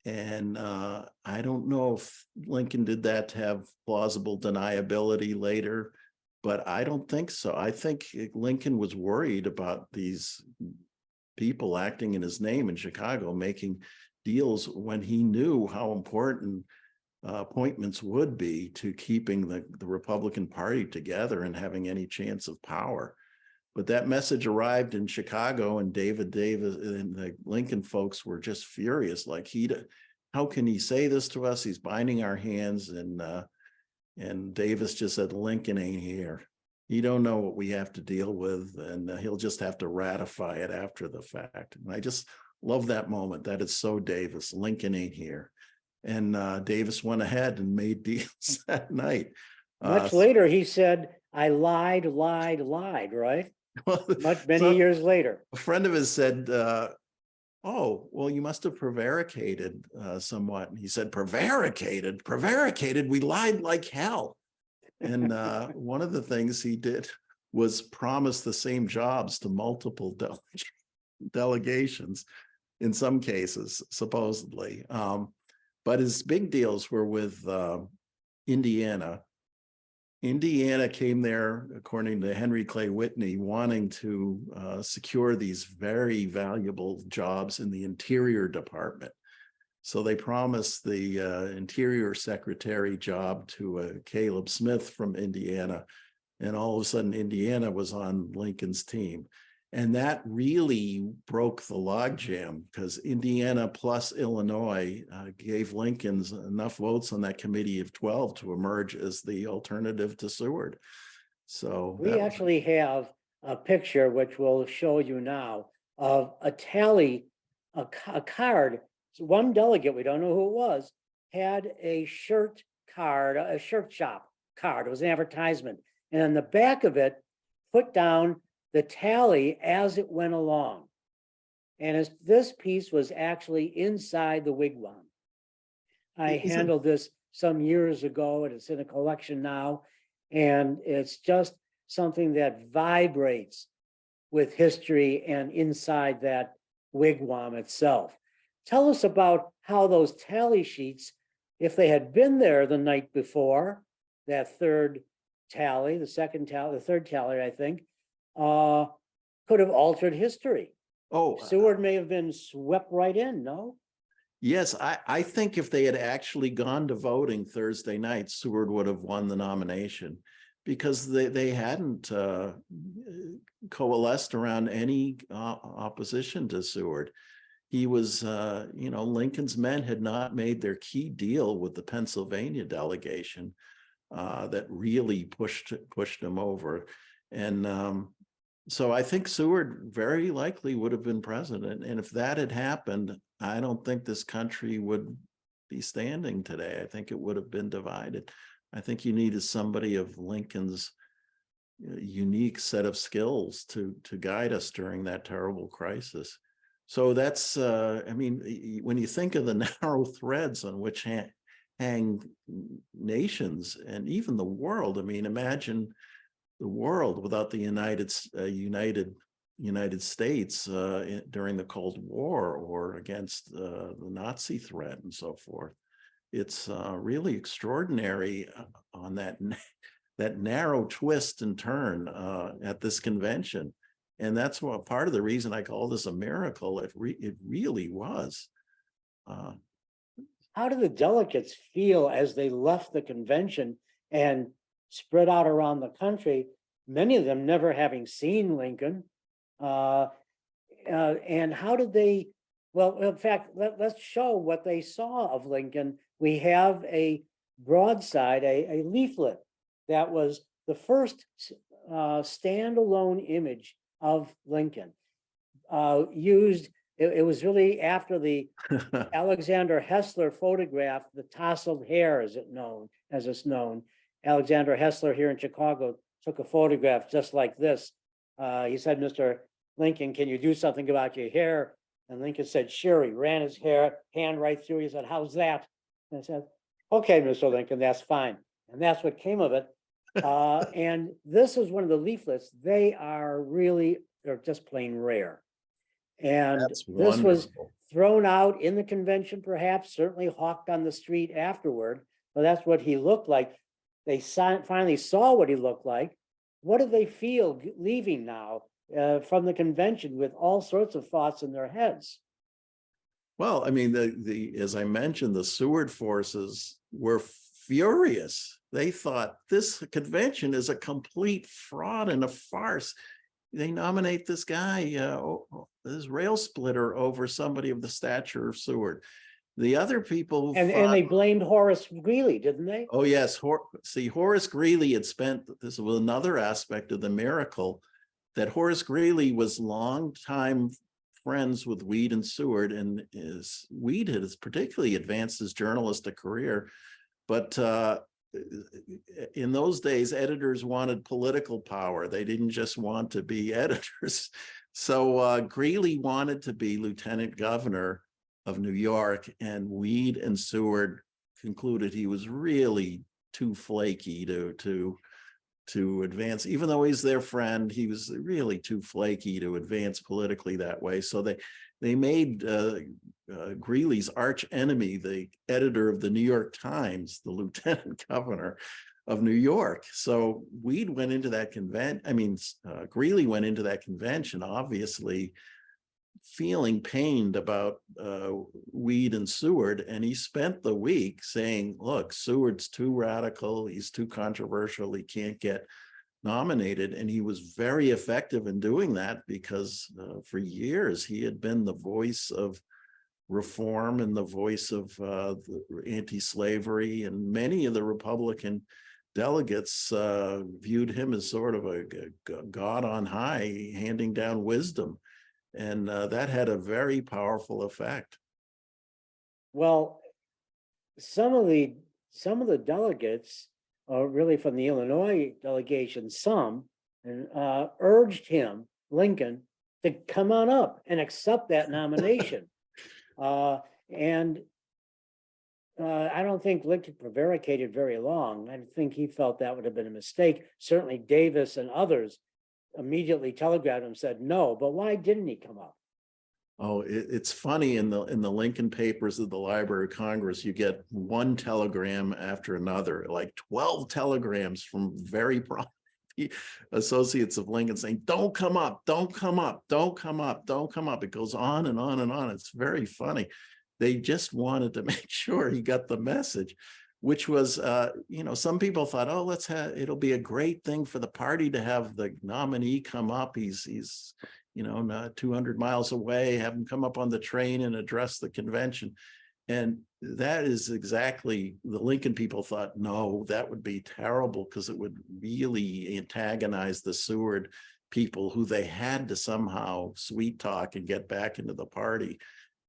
S2: And I don't know if Lincoln did that to have plausible deniability later, but I don't think so. I think Lincoln was worried about these people acting in his name in Chicago, making deals when he knew how important appointments would be to keeping the Republican Party together and having any chance of power. But that message arrived in Chicago, and David Davis and the Lincoln folks were just furious. Like, how can he say this to us? He's binding our hands. And Davis just said, Lincoln ain't here. You don't know what we have to deal with, and he'll just have to ratify it after the fact. And I just love that moment. That is so Davis. Lincoln ain't here. And Davis went ahead and made deals that night.
S1: Much later, he said, I lied, right?
S2: Well,
S1: Many years later.
S2: A friend of his said, oh, well, you must have prevaricated somewhat. And he said, prevaricated? We lied like hell. And one of the things he did was promise the same jobs to multiple delegations, in some cases, supposedly. But his big deals were with Indiana Indiana came there, according to Henry Clay Whitney, wanting to secure these very valuable jobs in the Interior Department. So they promised the Interior Secretary job to Caleb Smith from Indiana. And all of a sudden, Indiana was on Lincoln's team. And that really broke the logjam because Indiana plus Illinois gave Lincoln's enough votes on that committee of 12 to emerge as the alternative to Seward. So
S1: we actually have a picture, which we'll show you now, of a tally, a card. One delegate, we don't know who it was, had a shirt card, a shirt shop card. It was an advertisement. And on the back of it, put down the tally as it went along. And this piece was actually inside the wigwam. I handled this some years ago, and it's in a collection now. And it's just something that vibrates with history and inside that wigwam itself. Tell us about how those tally sheets, if they had been there the night before, that third tally, the second tally, the third tally, I think, could have altered history.
S2: Oh,
S1: Seward may have been swept right in, no?
S2: yes, I think if they had actually gone to voting Thursday night, Seward would have won the nomination because they hadn't coalesced around any opposition to Seward. He was, Lincoln's men had not made their key deal with the Pennsylvania delegation that really pushed him over. And so I think Seward very likely would have been president. And if that had happened, I don't think this country would be standing today. I think it would have been divided. I think you needed somebody of Lincoln's unique set of skills to guide us during that terrible crisis. So that's, when you think of the narrow threads on which hang nations and even the world, imagine the world without the United States during the Cold War or against the Nazi threat and so forth. It's really extraordinary on that narrow twist and turn at this convention. And that's what part of the reason I call this a miracle. It really was.
S1: How do the delegates feel as they left the convention and spread out around the country, many of them never having seen Lincoln? And how did they, well, in fact, let's show what they saw of Lincoln. We have a broadside, a leaflet that was the first standalone image of Lincoln used. It was really after the Alexander Hessler photograph, the tousled hair, as it's known. Alexander Hessler here in Chicago took a photograph just like this. He said, "Mr. Lincoln, can you do something about your hair?" And Lincoln said, "Sure." He ran his hand right through. He said, "How's that?" And I said, "Okay, Mr. Lincoln, that's fine." And that's what came of it. And this is one of the leaflets. They're just plain rare. And this was thrown out in the convention, perhaps, certainly hawked on the street afterward. But that's what he looked like. They finally saw what he looked like. What do they feel leaving now from the convention with all sorts of thoughts in their heads?
S2: Well, as I mentioned, the Seward forces were furious. They thought this convention is a complete fraud and a farce. They nominate this guy, this rail splitter, over somebody of the stature of Seward. The other people
S1: and they blamed Horace Greeley, didn't they?
S2: Oh yes, Horace Greeley had spent. This was another aspect of the miracle, that Horace Greeley was longtime friends with Weed and Seward, and Weed has particularly advanced his journalistic career, but in those days, editors wanted political power. They didn't just want to be editors. So Greeley wanted to be lieutenant governor of New York, and Weed and Seward concluded he was really too flaky to advance. Even though he's their friend, he was really too flaky to advance politically that way. So they made Greeley's arch enemy, the editor of the New York Times, the lieutenant governor. of New York. So Weed went into that Greeley went into that convention, obviously feeling pained about Weed and Seward. And he spent the week saying, look, Seward's too radical. He's too controversial. He can't get nominated. And he was very effective in doing that because for years he had been the voice of reform and the voice of anti-slavery, and many of the Republican delegates viewed him as sort of a god on high, handing down wisdom, and that had a very powerful effect.
S1: Well, some of the delegates, really from the Illinois delegation, urged him, Lincoln, to come on up and accept that nomination. And I don't think Lincoln prevaricated very long. I think he felt that would have been a mistake. Certainly Davis and others immediately telegraphed him, said no, but why didn't he come up?
S2: Oh, it's funny, in the Lincoln papers of the Library of Congress, you get one telegram after another, like 12 telegrams from very prominent associates of Lincoln saying, don't come up, don't come up, don't come up, don't come up. It goes on and on and on. It's very funny. They just wanted to make sure he got the message, which was, some people thought, oh, it'll be a great thing for the party to have the nominee come up. He's not 200 miles away, have him come up on the train and address the convention. And that is exactly, the Lincoln people thought, no, that would be terrible because it would really antagonize the Seward people, who they had to somehow sweet talk and get back into the party.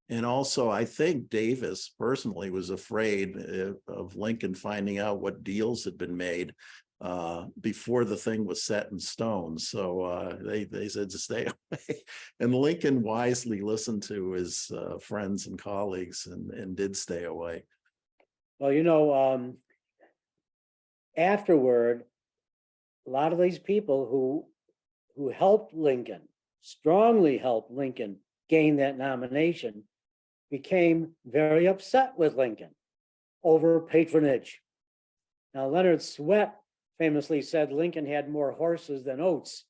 S2: And also, I think Davis personally was afraid of Lincoln finding out what deals had been made before the thing was set in stone. So they said to stay away. And Lincoln wisely listened to his friends and colleagues and did stay away.
S1: Well, afterward, a lot of these people who helped Lincoln, strongly helped Lincoln gain that nomination, became very upset with Lincoln over patronage. Now, Leonard Swett famously said Lincoln had more horses than oats.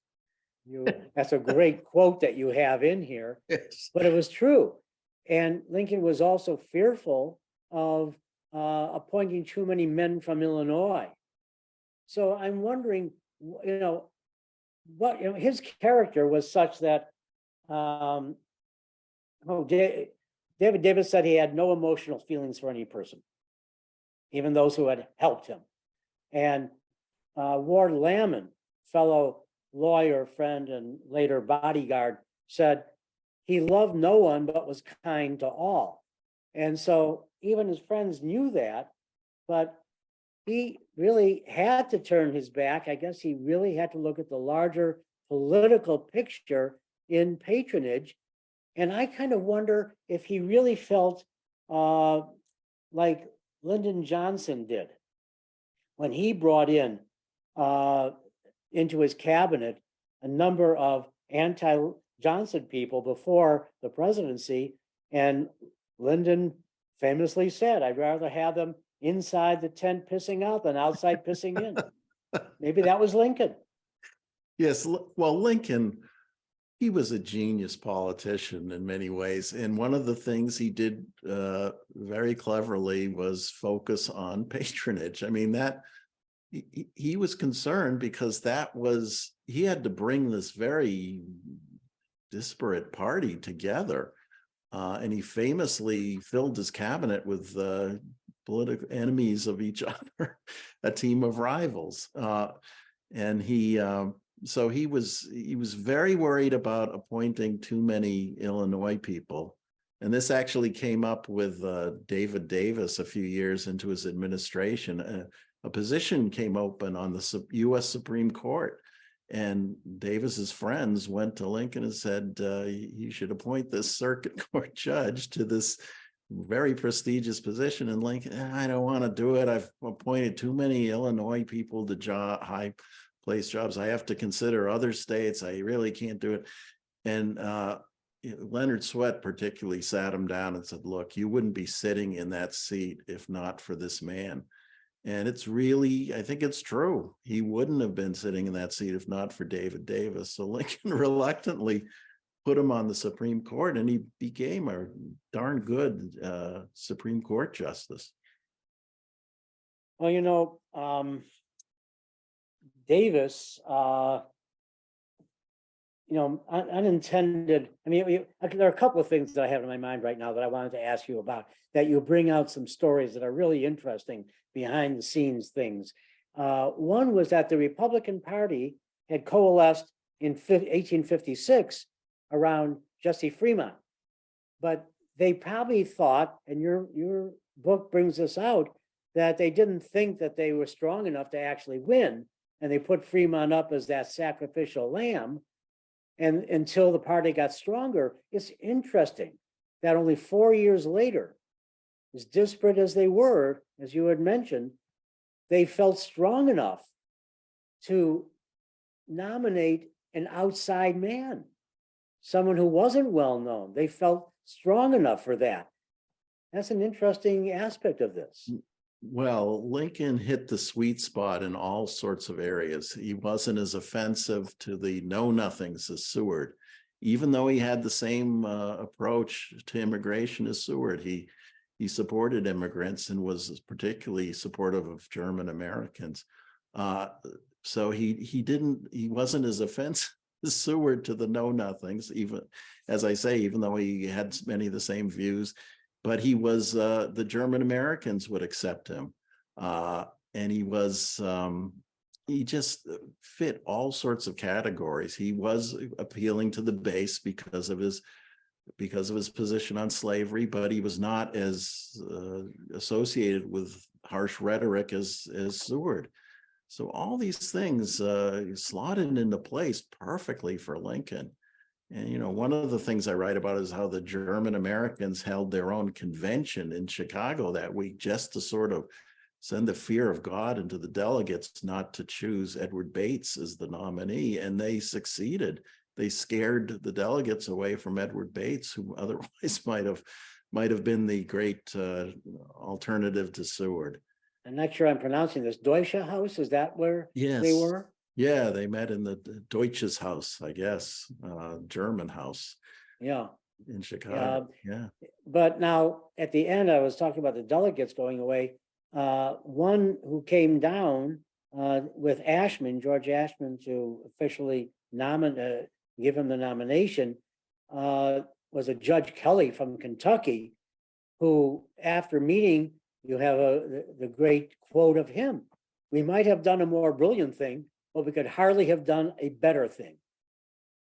S1: That's a great quote that you have in here,
S2: Yes.
S1: but it was true. And Lincoln was also fearful of appointing too many men from Illinois. So I'm wondering, his character was such that, David Davis said he had no emotional feelings for any person, even those who had helped him. And Ward Lamon, fellow lawyer friend and later bodyguard, said he loved no one but was kind to all. And so even his friends knew that, but he really had to turn his back. I guess he really had to look at the larger political picture in patronage. And I kind of wonder if he really felt like Lyndon Johnson did when he brought in into his cabinet a number of anti-Johnson people before the presidency. And Lyndon famously said, I'd rather have them inside the tent pissing out than outside pissing in. Maybe that was Lincoln.
S2: Yes, well, Lincoln, he was a genius politician in many ways. And one of the things he did very cleverly was focus on patronage. I mean, that he was concerned because he had to bring this very disparate party together. And he famously filled his cabinet with political enemies of each other, a team of rivals. And so he was very worried about appointing too many Illinois people. And this actually came up with David Davis a few years into his administration. A position came open on the U.S. Supreme Court. And Davis's friends went to Lincoln and said, you should appoint this circuit court judge to this very prestigious position. And Lincoln, I don't want to do it. I've appointed too many Illinois people to high place jobs. I have to consider other states. I really can't do it. And Leonard Swett particularly sat him down and said, look, you wouldn't be sitting in that seat if not for this man. And it's really, I think it's true. He wouldn't have been sitting in that seat if not for David Davis. So Lincoln reluctantly put him on the Supreme Court, and he became a darn good Supreme Court justice.
S1: Well, Davis, unintended, there are a couple of things that I have in my mind right now that I wanted to ask you about, that you bring out some stories that are really interesting behind the scenes things. One was that the Republican Party had coalesced in 1856 around Jesse Fremont, but they probably thought, and your book brings this out, that they didn't think that they were strong enough to actually win, and they put Fremont up as that sacrificial lamb. And until the party got stronger, it's interesting that only 4 years later, as disparate as they were, as you had mentioned, they felt strong enough to nominate an outside man, someone who wasn't well known. They felt strong enough for that. That's an interesting aspect of this.
S2: Well, Lincoln hit the sweet spot in all sorts of areas. He wasn't as offensive to the know-nothings as Seward, even though he had the same approach to immigration as Seward. He supported immigrants and was particularly supportive of German Americans. So he wasn't as offensive as Seward to the know-nothings, even, as I say, even though he had many of the same views. But he was, the German Americans would accept him. And he just fit all sorts of categories. He was appealing to the base because of his position on slavery, but he was not as associated with harsh rhetoric as Seward. So all these things slotted into place perfectly for Lincoln. And, one of the things I write about is how the German Americans held their own convention in Chicago that week just to sort of send the fear of God into the delegates not to choose Edward Bates as the nominee. And they succeeded. They scared the delegates away from Edward Bates, who otherwise might have been the great alternative to Seward.
S1: I'm not sure I'm pronouncing this. Deutsche House, is that where they were?
S2: Yeah, they met in the Deutsches House, I guess, German house.
S1: Yeah.
S2: In Chicago.
S1: But now at the end, I was talking about the delegates going away. One who came down with Ashman, George Ashman, to officially give him the nomination, was a Judge Kelly from Kentucky, who, after meeting, you have the great quote of him: "We might have done a more brilliant thing, but we could hardly have done a better thing."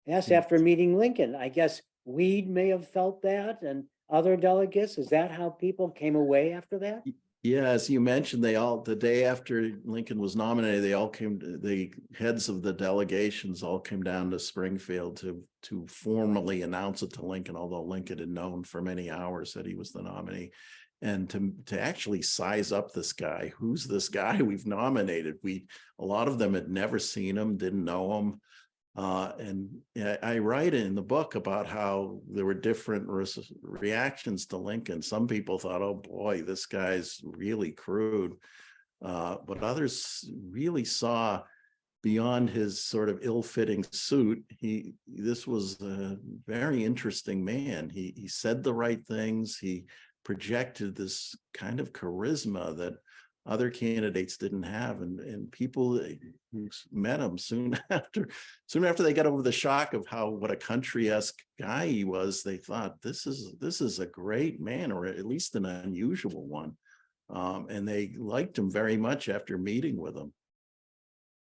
S1: That's after meeting Lincoln. I guess Weed may have felt that, and other delegates. Is that how people came away after that?
S2: Yeah, as you mentioned, the day after Lincoln was nominated, the heads of the delegations all came down to Springfield to formally announce it to Lincoln, although Lincoln had known for many hours that he was the nominee. And to actually size up this guy, who's this guy we've nominated? A lot of them had never seen him, didn't know him. And I write in the book about how there were different reactions to Lincoln. Some people thought, oh boy, this guy's really crude. But others really saw beyond his sort of ill-fitting suit. This was a very interesting man. He said the right things. He projected this kind of charisma that other candidates didn't have, and people who met him soon after they got over the shock of what a country-esque guy he was, they thought this is a great man, or at least an unusual one, and they liked him very much after meeting with him.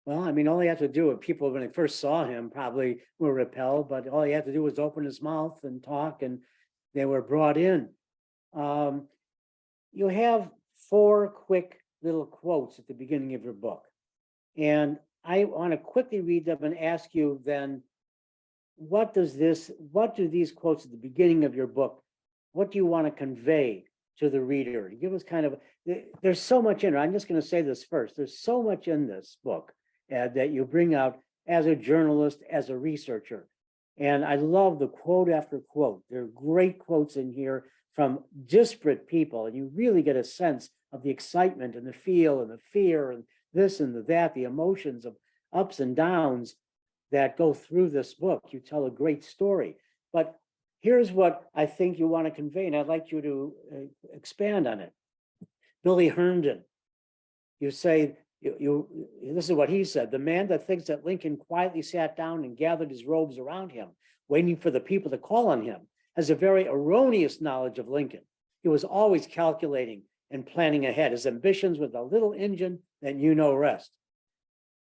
S1: Well, all he had to do, people when they first saw him probably were repelled, but all he had to do was open his mouth and talk, and they were brought in. You have 4 quick little quotes at the beginning of your book, and I want to quickly read them and ask you then, what do these quotes at the beginning of your book, what do you want to convey to the reader? Give us there's so much in it. I'm just going to say this first. There's so much in this book that you bring out as a journalist, as a researcher. And I love the quote after quote. There are great quotes in here from disparate people, and you really get a sense of the excitement and the feel and the fear and this and that, the emotions of ups and downs that go through this book. You tell a great story. But here's what I think you want to convey, and I'd like you to expand on it. Billy Herndon, you say, this is what he said: the man that thinks that Lincoln quietly sat down and gathered his robes around him, waiting for the people to call on him, has a very erroneous knowledge of Lincoln. He was always calculating and planning ahead. His ambitions were the little engine that knew no rest.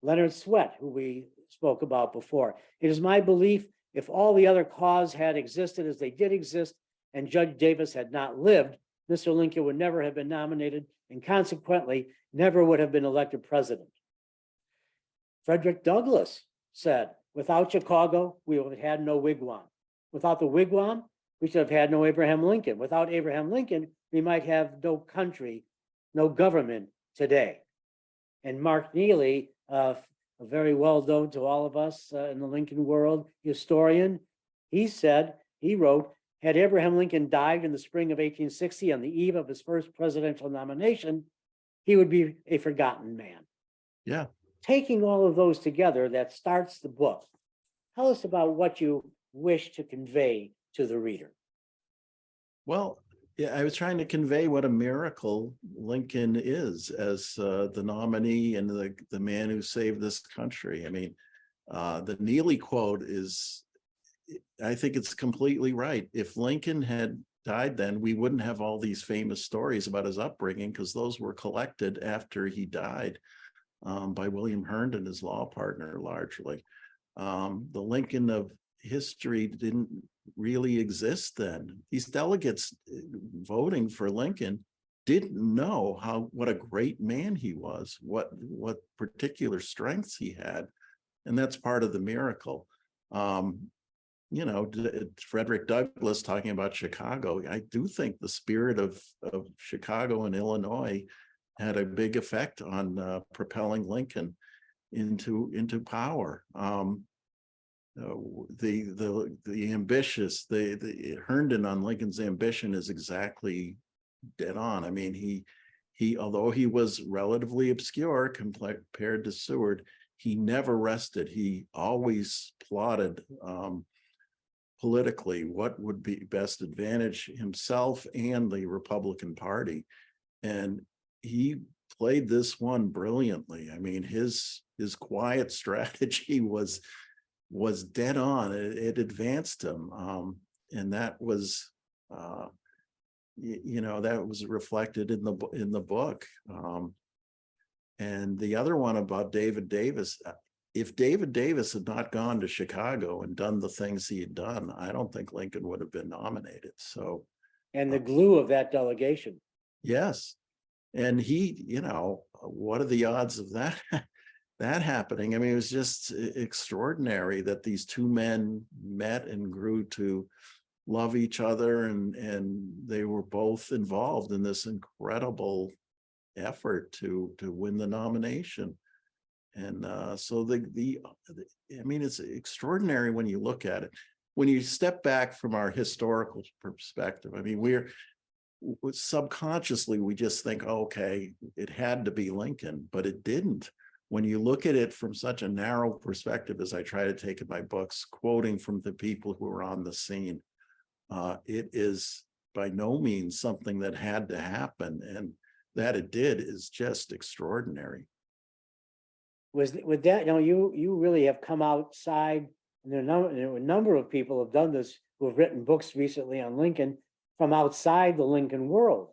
S1: Leonard Swett, who we spoke about before: it is my belief if all the other causes had existed as they did exist and Judge Davis had not lived, Mr. Lincoln would never have been nominated and consequently never would have been elected president. Frederick Douglass said, without Chicago, we would have had no wigwam. Without the wigwam, we should have had no Abraham Lincoln. Without Abraham Lincoln, we might have no country, no government today. And Mark Neely, very well known to all of us in the Lincoln world, historian, he wrote, had Abraham Lincoln died in the spring of 1860 on the eve of his first presidential nomination, he would be a forgotten man.
S2: Yeah.
S1: Taking all of those together, that starts the book. Tell us about what you wish to convey to the reader.
S2: Well, yeah, I was trying to convey what a miracle Lincoln is as the nominee and the man who saved this country. I mean, the Neely quote is, I think it's completely right. If Lincoln had died then, we wouldn't have all these famous stories about his upbringing, because those were collected after he died by William Herndon, his law partner, largely. The Lincoln of history didn't really exist then. These delegates voting for Lincoln didn't know what a great man he was, what particular strengths he had. And that's part of the miracle. Frederick Douglass talking about Chicago, I do think the spirit of Chicago and Illinois had a big effect on propelling Lincoln into power. The ambitious, the Herndon on Lincoln's ambition is exactly dead on. I mean, he although he was relatively obscure compared to Seward, he never rested. He always plotted politically what would be best advantage himself and the Republican Party, and he played this one brilliantly. I mean, his quiet strategy was dead on. It advanced him, and that was that was reflected in the book. And the other one about David Davis, if David Davis had not gone to Chicago and done the things he had done, I don't think Lincoln would have been nominated. So,
S1: and the glue of that delegation.
S2: Yes. And what are the odds of that happening? I mean, it was just extraordinary that these two men met and grew to love each other, and they were both involved in this incredible effort to win the nomination. And so I mean, it's extraordinary when you look at it. When you step back from our historical perspective, I mean, subconsciously, we just think, oh, okay, it had to be Lincoln, but it didn't. When you look at it from such a narrow perspective, as I try to take in my books, quoting from the people who were on the scene, it is by no means something that had to happen, and that it did is just extraordinary.
S1: With that, you really have come outside, and there are a number of people have done this who have written books recently on Lincoln from outside the Lincoln world.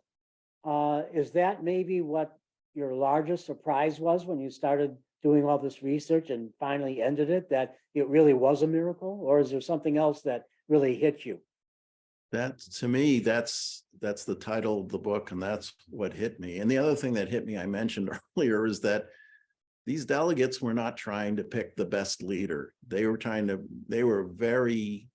S1: Is that maybe what your largest surprise was when you started doing all this research and finally ended it, that it really was a miracle? Or is there something else that really hit you?
S2: That, to me, that's the title of the book, and that's what hit me. And the other thing that hit me, I mentioned earlier, is that these delegates were not trying to pick the best leader. They were very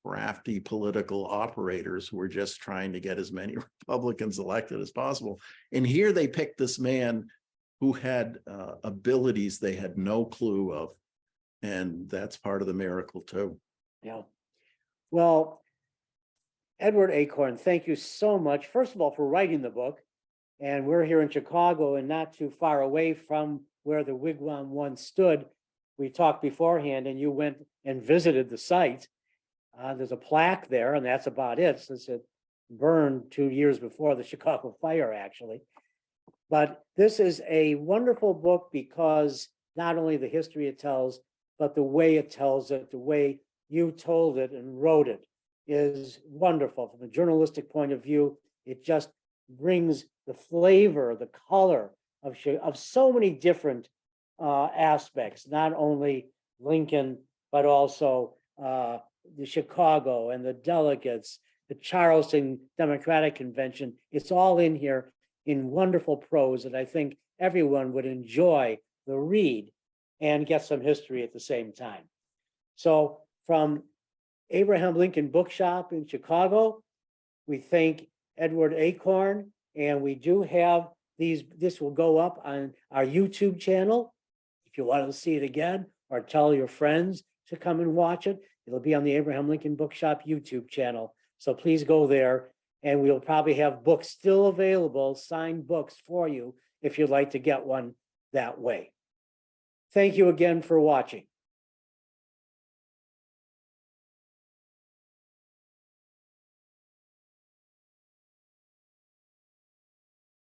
S2: crafty political operators who were just trying to get as many Republicans elected as possible. And here they picked this man who had abilities they had no clue of. And that's part of the miracle too.
S1: Yeah. Well, Edward Achorn, thank you so much, first of all, for writing the book, And we're here in Chicago and not too far away from where the wigwam once stood. We talked beforehand and you went and visited the site. There's a plaque there and that's about it, since it burned 2 years before the Chicago fire, actually. But this is a wonderful book because not only the history it tells, but the way it tells it, the way you told it and wrote it is wonderful. From a journalistic point of view, it just brings the flavor, the color of so many different aspects, not only Lincoln, but also the Chicago and the delegates, the Charleston Democratic Convention. It's all in here in wonderful prose that I think everyone would enjoy the read and get some history at the same time. So from Abraham Lincoln Bookshop in Chicago, we thank Edward Achorn, and we do have this will go up on our YouTube channel. If you want to see it again or tell your friends to come and watch it, it'll be on the Abraham Lincoln Bookshop YouTube channel. So please go there, and we'll probably have books still available, signed books for you if you'd like to get one that way. Thank you again for watching.